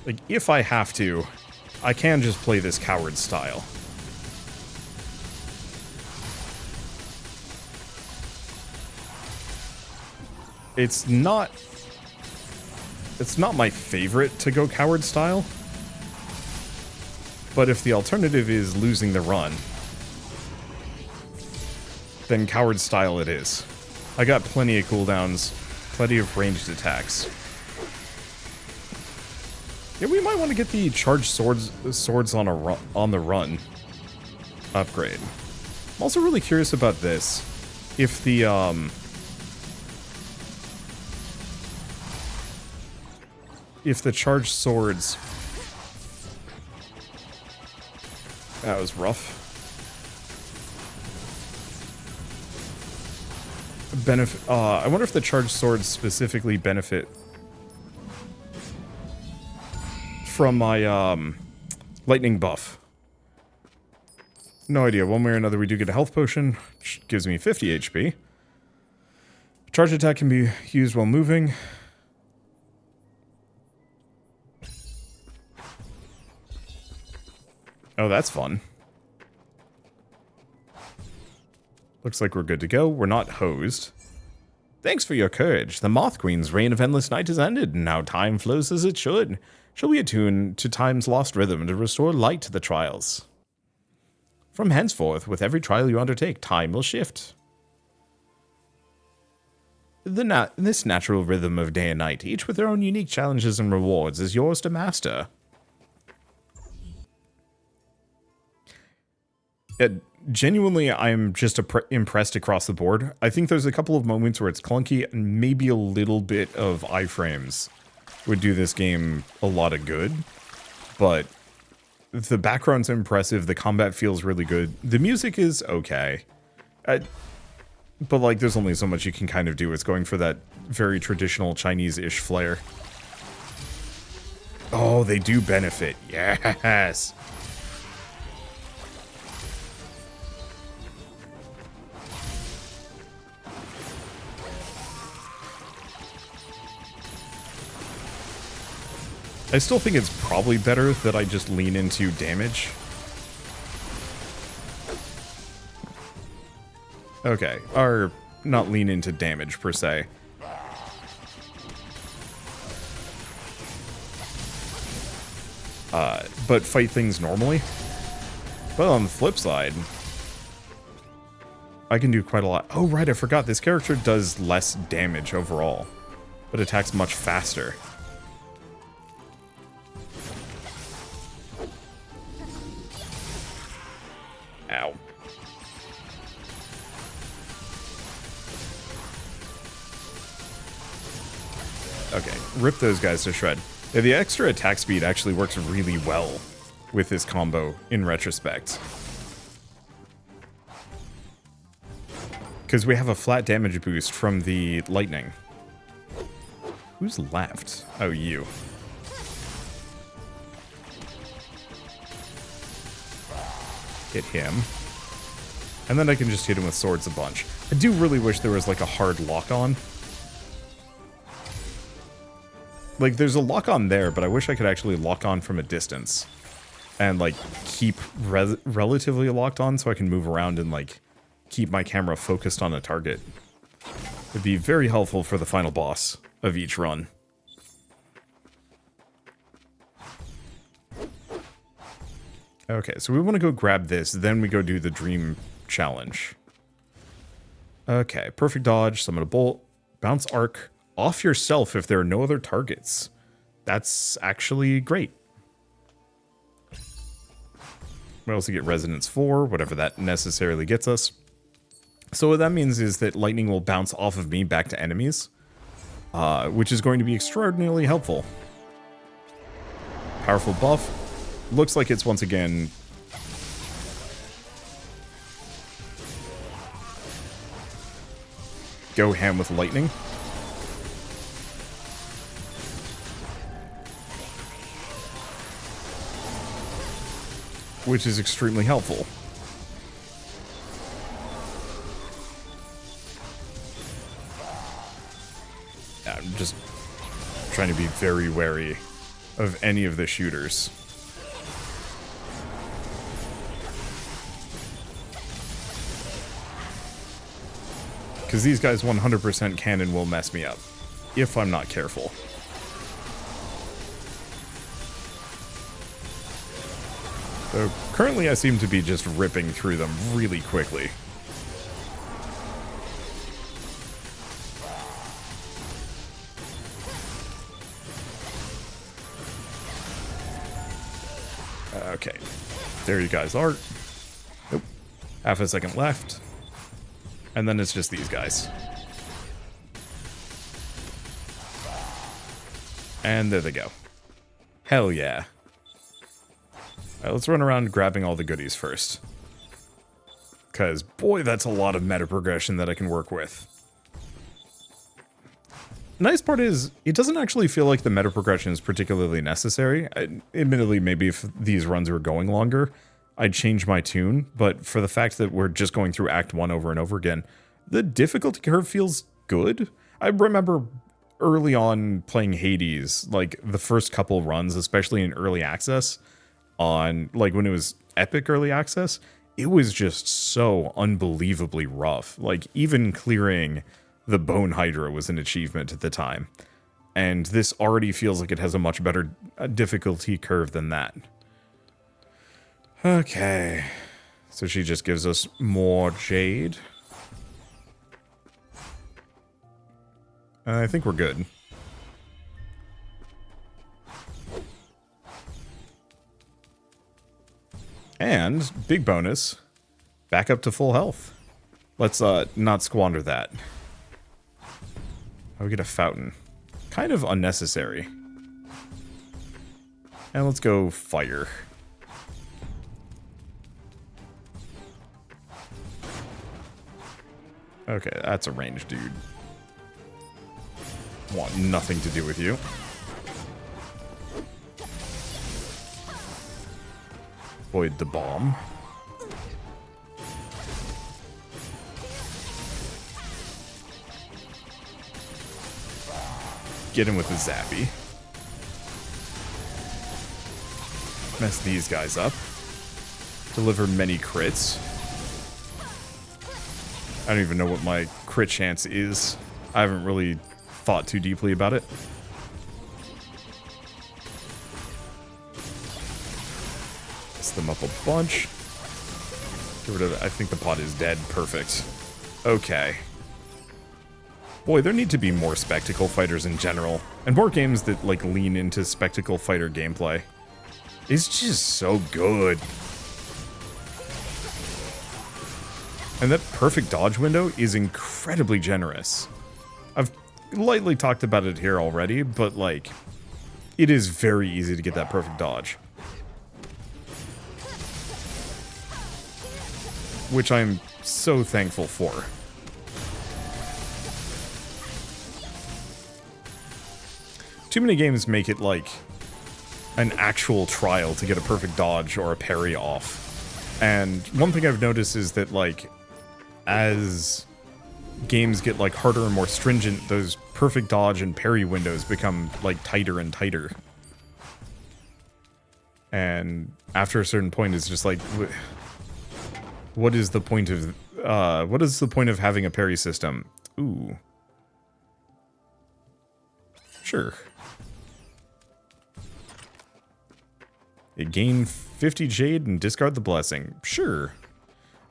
Like, if I have to, I can just play this coward style. It's not my favorite to go coward style, but if the alternative is losing the run, then coward style it is. I got plenty of cooldowns, plenty of ranged attacks. Yeah, we might want to get the charged swords on the run upgrade. I'm also really curious about this. If the charged swords, that was rough. Benefit. I wonder if the charged swords specifically benefit from my lightning buff. No idea. One way or another, we do get a health potion, which gives me 50 HP. Charge attack can be used while moving. Oh, that's fun. Looks like we're good to go. We're not hosed. Thanks for your courage. The Moth Queen's reign of endless night has ended, and now time flows as it should. Shall we attune to time's lost rhythm to restore light to the trials? From henceforth, with every trial you undertake, time will shift. This natural rhythm of day and night, each with their own unique challenges and rewards, is yours to master. Genuinely, I'm just impressed across the board. I think there's a couple of moments where it's clunky, and maybe a little bit of iframes would do this game a lot of good. But the background's impressive, the combat feels really good, the music is okay. But like, there's only so much you can kind of do. It's going for that very traditional Chinese-ish flair. Oh, they do benefit. Yes! I still think it's probably better that I just lean into damage. Okay, or not lean into damage per se. But fight things normally. But on the flip side, I can do quite a lot. Oh right, I forgot, this character does less damage overall, but attacks much faster. Ow. Okay, rip those guys to shred. Yeah, the extra attack speed actually works really well with this combo in retrospect. Because we have a flat damage boost from the lightning. Who's left? Oh, you. Hit him. And then I can just hit him with swords a bunch. I do really wish there was like a hard lock-on. Like, there's a lock-on there, but I wish I could actually lock on from a distance. And, like, keep relatively locked on so I can move around and, like, keep my camera focused on a target. It'd be very helpful for the final boss of each run. Okay, so we want to go grab this, then we go do the dream challenge. Okay, perfect dodge, summon a bolt, bounce arc off yourself if there are no other targets. That's actually great. We also get resonance 4, whatever that necessarily gets us. So what that means is that lightning will bounce off of me back to enemies, which is going to be extraordinarily helpful. Powerful buff. Looks like it's once again go ham with lightning. Which is extremely helpful. I'm just trying to be very wary of any of the shooters. Because these guys 100% can and will mess me up, if I'm not careful. So currently I seem to be just ripping through them really quickly. Okay, there you guys are. Nope. Half a second left. And then it's just these guys. And there they go. Hell yeah. Alright, let's run around grabbing all the goodies first. Because, boy, that's a lot of meta progression that I can work with. Nice part is, it doesn't actually feel like the meta progression is particularly necessary. Admittedly, maybe if these runs were going longer, I'd change my tune, but for the fact that we're just going through Act 1 over and over again, the difficulty curve feels good. I remember early on playing Hades, like the first couple runs, especially in early access, on like when it was epic early access, it was just so unbelievably rough. Like even clearing the Bone Hydra was an achievement at the time. And this already feels like it has a much better difficulty curve than that. Okay. So she just gives us more jade. I think we're good. And, big bonus, back up to full health. Let's not squander that. Oh, we get a fountain. Kind of unnecessary. And let's go fire. Okay, that's a ranged dude. Want nothing to do with you. Avoid the bomb. Get him with the zappy. Mess these guys up. Deliver many crits. I don't even know what my crit chance is. I haven't really thought too deeply about it. Mess them up a bunch. Get rid of it. I think the pot is dead. Perfect. Okay. Boy, there need to be more spectacle fighters in general, and more games that like lean into spectacle fighter gameplay. It's just so good. And that perfect dodge window is incredibly generous. I've lightly talked about it here already, but like, it is very easy to get that perfect dodge. Which I'm so thankful for. Too many games make it like an actual trial to get a perfect dodge or a parry off. And one thing I've noticed is that like, as games get like harder and more stringent, those perfect dodge and parry windows become like tighter and tighter. And after a certain point, it's just like, what is the point of having a parry system? Ooh. Sure. You gain 50 jade and discard the blessing. Sure.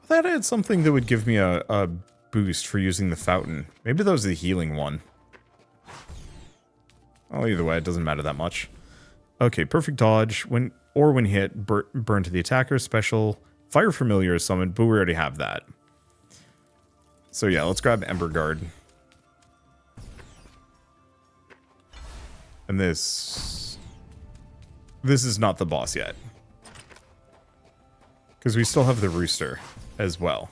I thought I had something that would give me a boost for using the fountain. Maybe that was the healing one. Oh, either way, it doesn't matter that much. Okay, perfect dodge. When hit, burn to the attacker. Special. Fire familiar is summoned, but we already have that. So yeah, let's grab Ember Guard. And this is not the boss yet. Because we still have the rooster as well.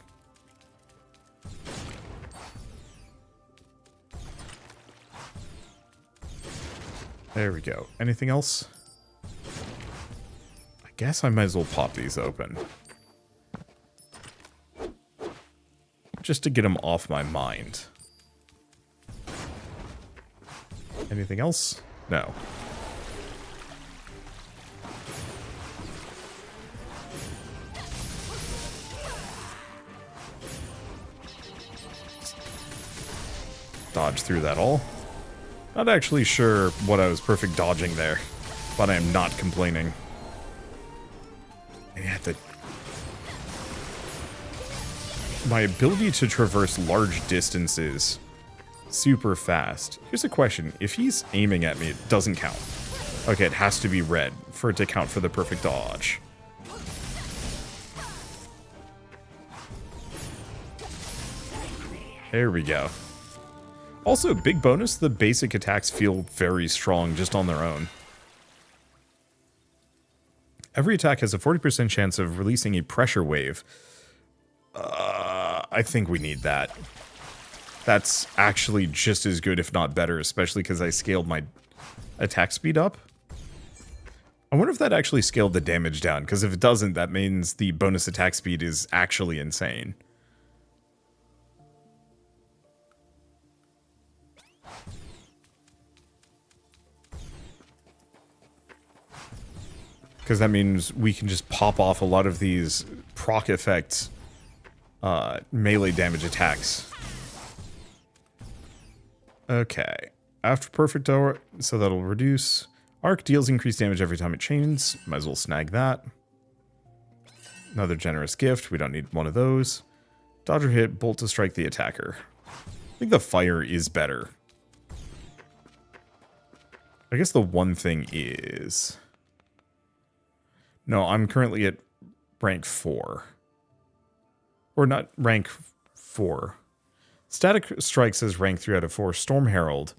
There we go. Anything else? I guess I might as well pop these open. Just to get them off my mind. Anything else? No. dodge through that all. Not actually sure what I was perfect dodging there, but I am not complaining. And yeah, my ability to traverse large distances super fast. Here's a question. If he's aiming at me, it doesn't count. Okay, it has to be red for it to count for the perfect dodge. There we go. Also, big bonus, the basic attacks feel very strong just on their own. Every attack has a 40% chance of releasing a pressure wave. I think we need that. That's actually just as good, if not better, especially because I scaled my attack speed up. I wonder if that actually scaled the damage down, because if it doesn't, that means the bonus attack speed is actually insane. Because that means we can just pop off a lot of these proc effect melee damage attacks. Okay. After perfect hour, so that'll reduce. Arc deals increased damage every time it chains. Might as well snag that. Another generous gift. We don't need one of those. Dodge or hit, bolt to strike the attacker. I think the fire is better. I guess the one thing is... No, I'm currently at rank 4. Or not rank 4. Static Strike says rank 3 out of 4. Storm Herald.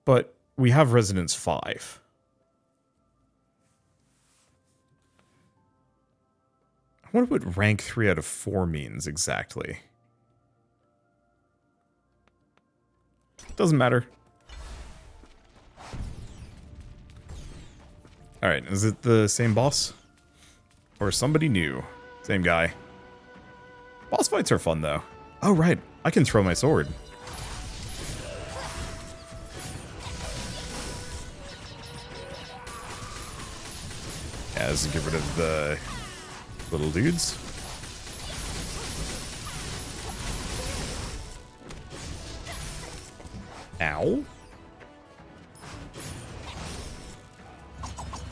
But we have Resonance 5. I wonder what rank 3 out of 4 means exactly. Doesn't matter. Alright, is it the same boss? Or somebody new? Same guy. Boss fights are fun, though. Oh, right. I can throw my sword. As get rid of the little dudes. Ow.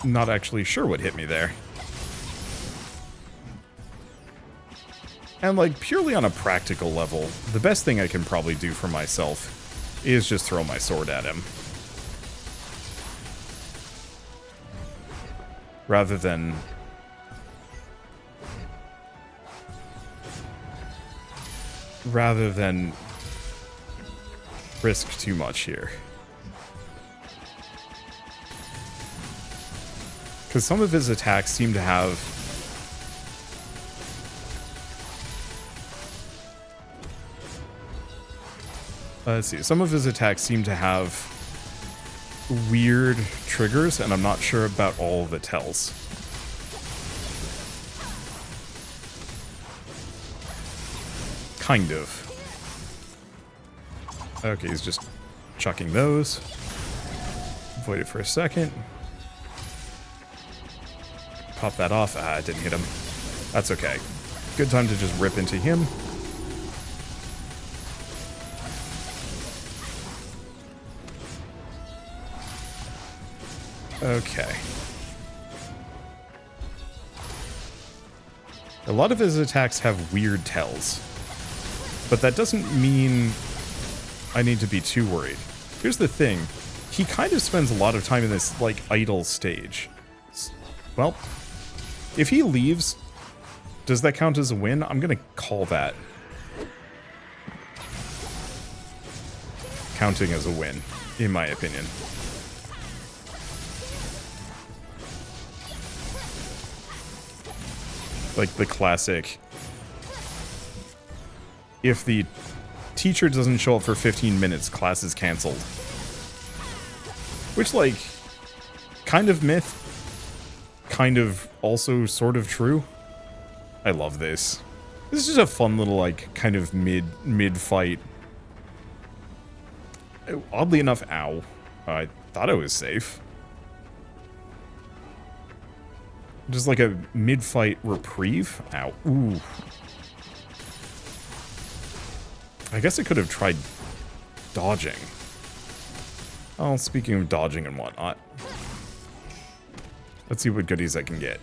Not actually sure what hit me there. And like purely on a practical level, the best thing I can probably do for myself is just throw my sword at him. Rather than risk too much here. Because some of his attacks seem to have let's see, some of his attacks seem to have weird triggers, and I'm not sure about all the tells. Kind of. Okay, he's just chucking those. Avoid it for a second. Pop that off. Ah, it didn't hit him. That's okay. Good time to just rip into him. Okay. A lot of his attacks have weird tells. But that doesn't mean I need to be too worried. Here's the thing. He kind of spends a lot of time in this, like, idle stage. Well, if he leaves, does that count as a win? I'm gonna call that counting as a win, in my opinion. Like the classic, if the teacher doesn't show up for 15 minutes, class is canceled. Which, like, kind of myth, kind of also sort of true. I love this. This is just a fun little, like, kind of mid-fight. Oddly enough, ow. I thought I was safe. Just like a mid-fight reprieve? Ow. Ooh. I guess I could have tried dodging. Oh, speaking of dodging and whatnot. Let's see what goodies I can get.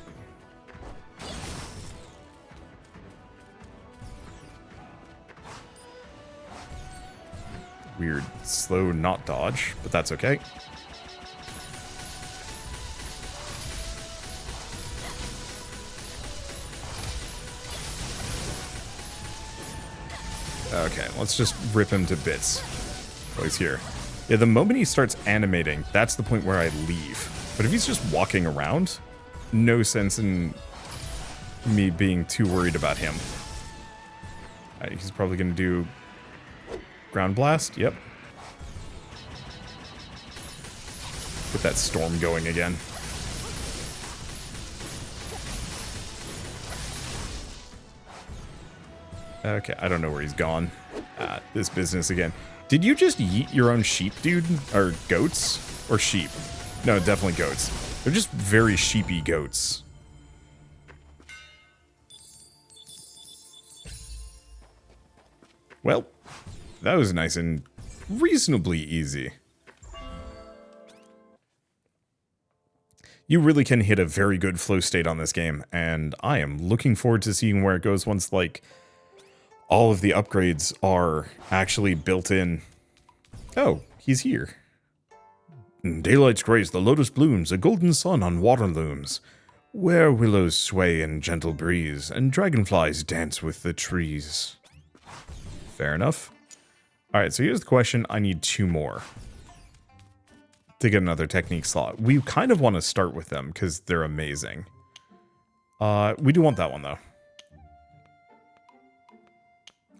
Weird, slow, not dodge, but that's okay. Okay, let's just rip him to bits. Oh, he's here. Yeah, the moment he starts animating, that's the point where I leave. But if he's just walking around, no sense in me being too worried about him. He's probably going to do ground blast. Yep. Get that storm going again. Okay, I don't know where he's gone. This business again. Did you just yeet your own sheep, dude? Or goats? Or sheep? No, definitely goats. They're just very sheepy goats. Well, that was nice and reasonably easy. You really can hit a very good flow state on this game, and I am looking forward to seeing where it goes once, like, all of the upgrades are actually built in. Oh, he's here. Daylight's grace, the lotus blooms, a golden sun on water looms, where willows sway in gentle breeze, and dragonflies dance with the trees. Fair enough. Alright, so here's the question. I need 2 more to get another technique slot. We kind of want to start with them, because they're amazing. We do want that one, though.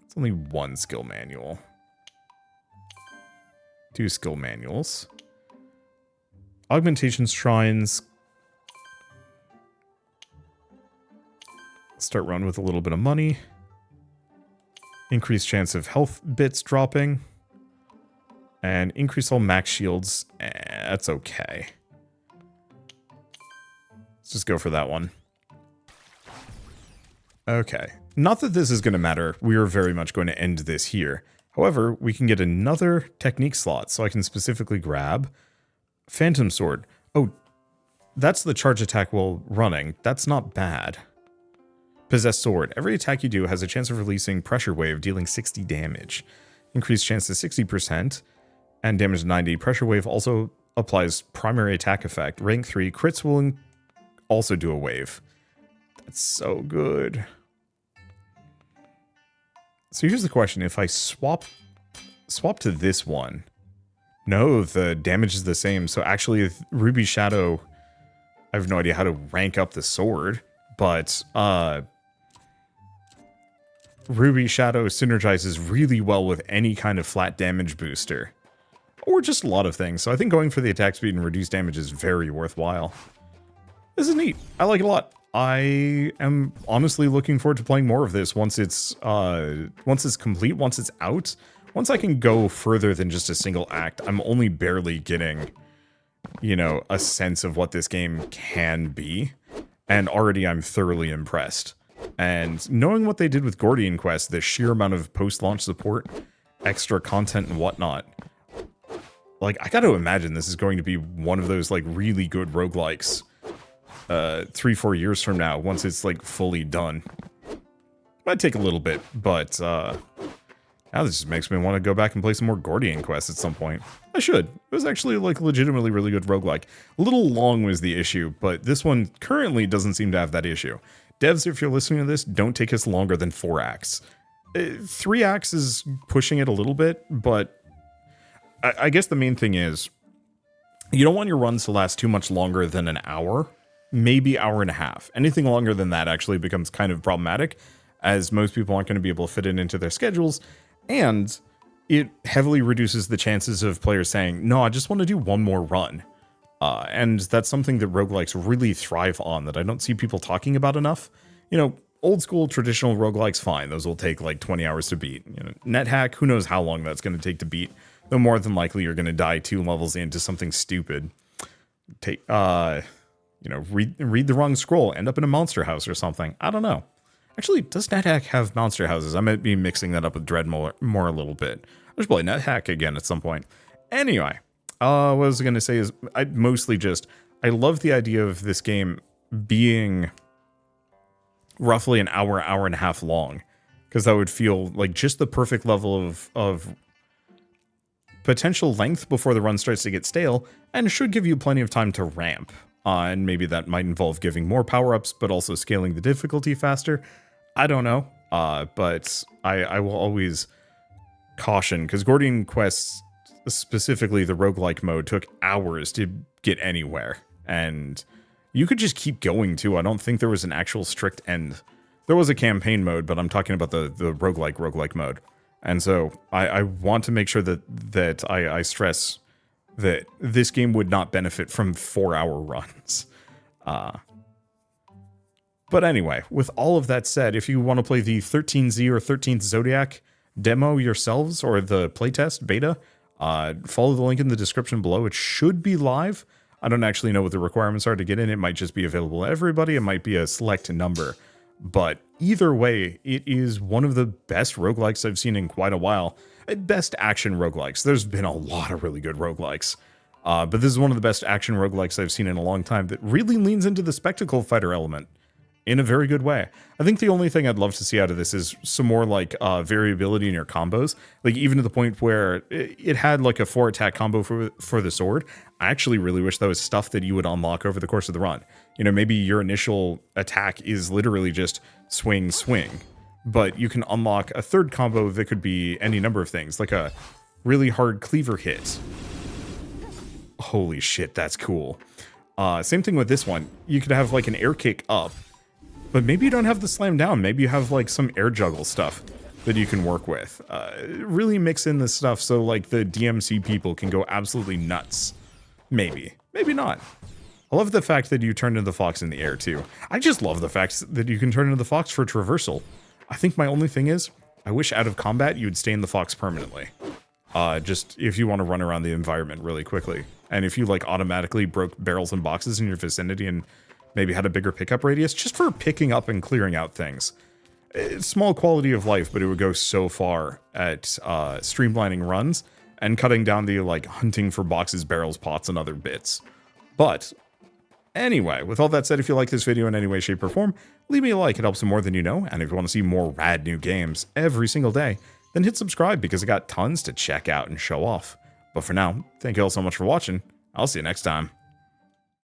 It's only 1 skill manual. 2 skill manuals. Augmentation shrines. Start run with a little bit of money. Increased chance of health bits dropping. And increase all max shields. That's okay. Let's just go for that one. Okay. Not that this is going to matter. We are very much going to end this here. However, we can get another technique slot, so I can specifically grab Phantom Sword. Oh, that's the charge attack while running. That's not bad. Possessed Sword. Every attack you do has a chance of releasing Pressure Wave, dealing 60 damage. Increased chance to 60%, and damage 90. Pressure Wave also applies primary attack effect. Rank 3, crits will also do a wave. That's so good. So here's the question. If I swap to this one. No, the damage is the same. So actually, Ruby Shadow, I have no idea how to rank up the sword, but Ruby Shadow synergizes really well with any kind of flat damage booster. Or just a lot of things. So I think going for the attack speed and reduced damage is very worthwhile. This is neat. I like it a lot. I am honestly looking forward to playing more of this once it's complete, once it's out. Once I can go further than just a single act. I'm only barely getting, you know, a sense of what this game can be. And already I'm thoroughly impressed. And knowing what they did with Gordian Quest, the sheer amount of post-launch support, extra content and whatnot, like, I gotta imagine this is going to be one of those, like, really good roguelikes 3-4 years from now, once it's, like, fully done. Might take a little bit, but now this just makes me want to go back and play some more Gordian Quest at some point. I should. It was actually, like, legitimately really good roguelike. A little long was the issue, but this one currently doesn't seem to have that issue. Devs, if you're listening to this, don't take us longer than 4 acts. 3 acts is pushing it a little bit, but I guess the main thing is you don't want your runs to last too much longer than an hour, maybe hour and a half. Anything longer than that actually becomes kind of problematic, as most people aren't going to be able to fit it into their schedules, and it heavily reduces the chances of players saying, no, I just want to do one more run. And that's something that roguelikes really thrive on that I don't see people talking about enough. You know, old school traditional roguelikes, fine. Those will take like 20 hours to beat. You know, NetHack, who knows how long that's going to take to beat. Though more than likely you're going to die 2 levels into something stupid. You know, read the wrong scroll, end up in a monster house or something. I don't know. Actually, does NetHack have monster houses? I might be mixing that up with Dread more a little bit. I should play NetHack again at some point. Anyway, what I was going to say is I love the idea of this game being roughly an hour, hour and a half long, because that would feel like just the perfect level of potential length before the run starts to get stale, and should give you plenty of time to ramp. And maybe that might involve giving more power-ups, but also scaling the difficulty faster. I don't know, but I will always caution, because Gordian quests, specifically the roguelike mode, took hours to get anywhere. And you could just keep going, too. I don't think there was an actual strict end. There was a campaign mode, but I'm talking about the roguelike mode. And so I want to make sure that I stress that this game would not benefit from 4-hour runs. But anyway, with all of that said, if you want to play the 13Z or 13th Zodiac demo yourselves, or the playtest beta, follow the link in the description below. It should be live. I don't actually know what the requirements are to get in. It might just be available to everybody. It might be a select number. But either way, it is one of the best roguelikes I've seen in quite a while. Best action roguelikes. There's been a lot of really good roguelikes. But this is one of the best action roguelikes I've seen in a long time that really leans into the spectacle fighter element in a very good way. I think the only thing I'd love to see out of this is some more like variability in your combos. Like even to the point where it had like a 4-attack combo for the sword. I actually really wish that was stuff that you would unlock over the course of the run. You know, maybe your initial attack is literally just swing, swing. But you can unlock a third combo that could be any number of things, like a really hard cleaver hit. Holy shit, that's cool. Same thing with this one. You could have like an air kick up, but maybe you don't have the slam down. Maybe you have like some air juggle stuff that you can work with. Really mix in this stuff so like the DMC people can go absolutely nuts. Maybe. Maybe not. I love the fact that you turn into the fox in the air too. I just love the fact that you can turn into the fox for traversal. I think my only thing is, I wish out of combat you would stay in the fox permanently. Just if you want to run around the environment really quickly. And if you like automatically broke barrels and boxes in your vicinity and maybe had a bigger pickup radius, just for picking up and clearing out things. It's small quality of life, but it would go so far at streamlining runs and cutting down the like hunting for boxes, barrels, pots, and other bits. But anyway, with all that said, if you like this video in any way, shape, or form, leave me a like. It helps more than you know. And if you want to see more rad new games every single day, then hit subscribe because I got tons to check out and show off. But for now, thank you all so much for watching. I'll see you next time.